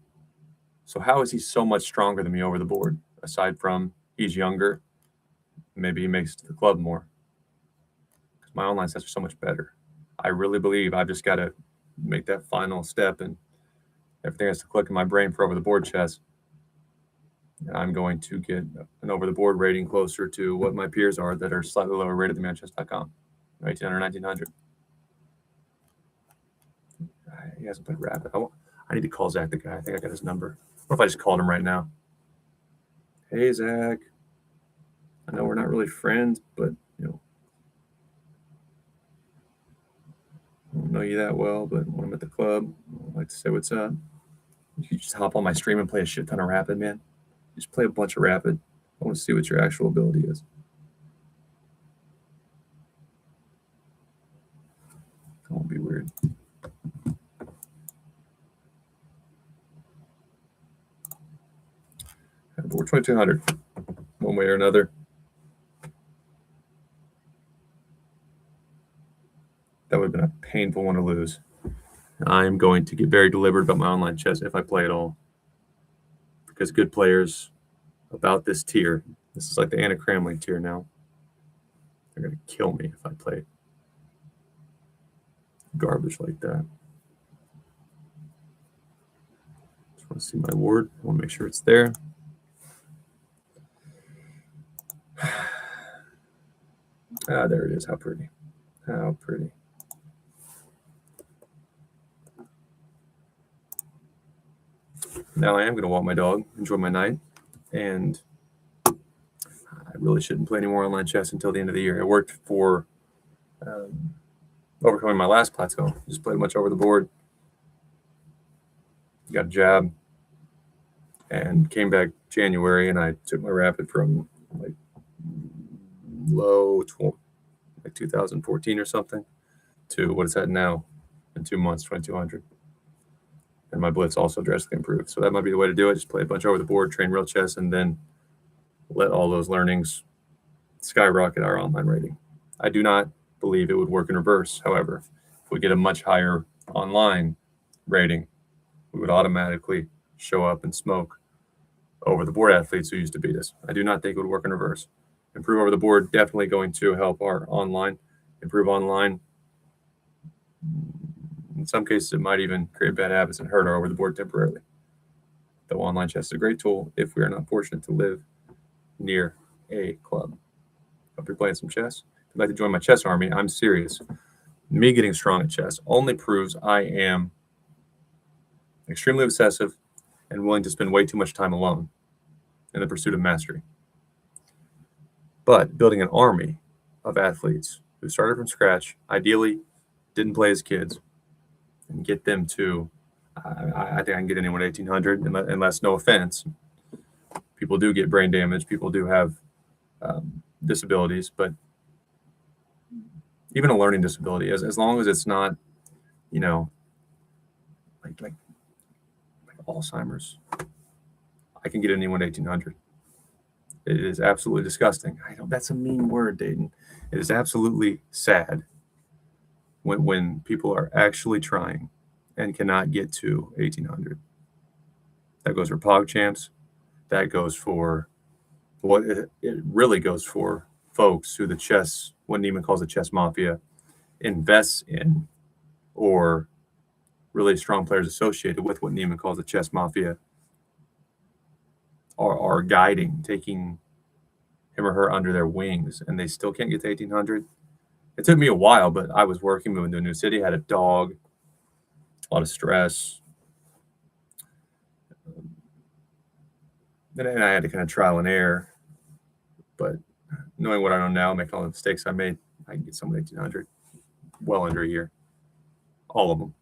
B: So how is he so much stronger than me over the board? Aside from he's younger, maybe he makes it to the club more. Because my online sets are so much better. I really believe I've just got to make that final step, and everything has to click in my brain for over the board chess. And I'm going to get an over the board rating closer to what my peers are that are slightly lower rated than me on chess.com, 1,800, 1,900. he hasn't played Rapid. I need to call Zach the guy. I think I got his number. What if I just called him right now? Hey, Zach. I know we're not really friends, but, you know, I don't know you that well, but when I'm at the club, I'd like to say what's up. You just hop on my stream and play a shit ton of Rapid, man. Just play a bunch of Rapid. I want to see what your actual ability is. That won't be weird. But we're 2200, one way or another. That would have been a painful one to lose. I'm going to get very deliberate about my online chess if I play at all. Because good players about this tier, this is like the Anna Cramley tier now, they're going to kill me if I play garbage like that. Just want to see my ward. I want to make sure it's there. Ah, there it is. How pretty. How pretty. Now I am going to walk my dog, enjoy my night, and I really shouldn't play any more online chess until the end of the year. It worked for overcoming my last plateau. Just played a bunch over the board, got a jab, and came back January, and I took my Rapid from like low like 2014 or something to what it's at now in 2 months, 2200. And my blitz also drastically improved. So that might be the way to do it. Just play a bunch over the board, train real chess, and then let all those learnings skyrocket our online rating. I do not believe it would work in reverse. However, if we get a much higher online rating, we would automatically show up and smoke over the board athletes who used to beat us. I do not think it would work in reverse. Improve over the board, definitely going to help our online. Improve online. In some cases, it might even create bad habits and hurt our over the board temporarily. Though online chess is a great tool if we are not fortunate to live near a club. Hope you're playing some chess. If you'd like to join my chess army, I'm serious. Me getting strong at chess only proves I am extremely obsessive and willing to spend way too much time alone in the pursuit of mastery. But building an army of athletes who started from scratch, ideally didn't play as kids, and get them to, I think I can get anyone 1800, unless, no offense, people do get brain damage, people do have disabilities, but even a learning disability, as long as it's not, you know, like Alzheimer's, I can get anyone 1800. It is absolutely disgusting. I know that's a mean word, Dayton. It is absolutely sad when people are actually trying and cannot get to 1800. That goes for Pog Champs. That goes for what it really goes for folks who the chess, what Neiman calls the chess mafia, invests in, or really strong players associated with what Neiman calls the chess mafia are guiding, taking him or her under their wings, and they still can't get to 1800. It took me a while, but I was working, moving to a new city, had a dog, a lot of stress. And I had to kind of trial and error. But knowing what I know now, making all the mistakes I made, I can get someone 1800 well under a year. All of them.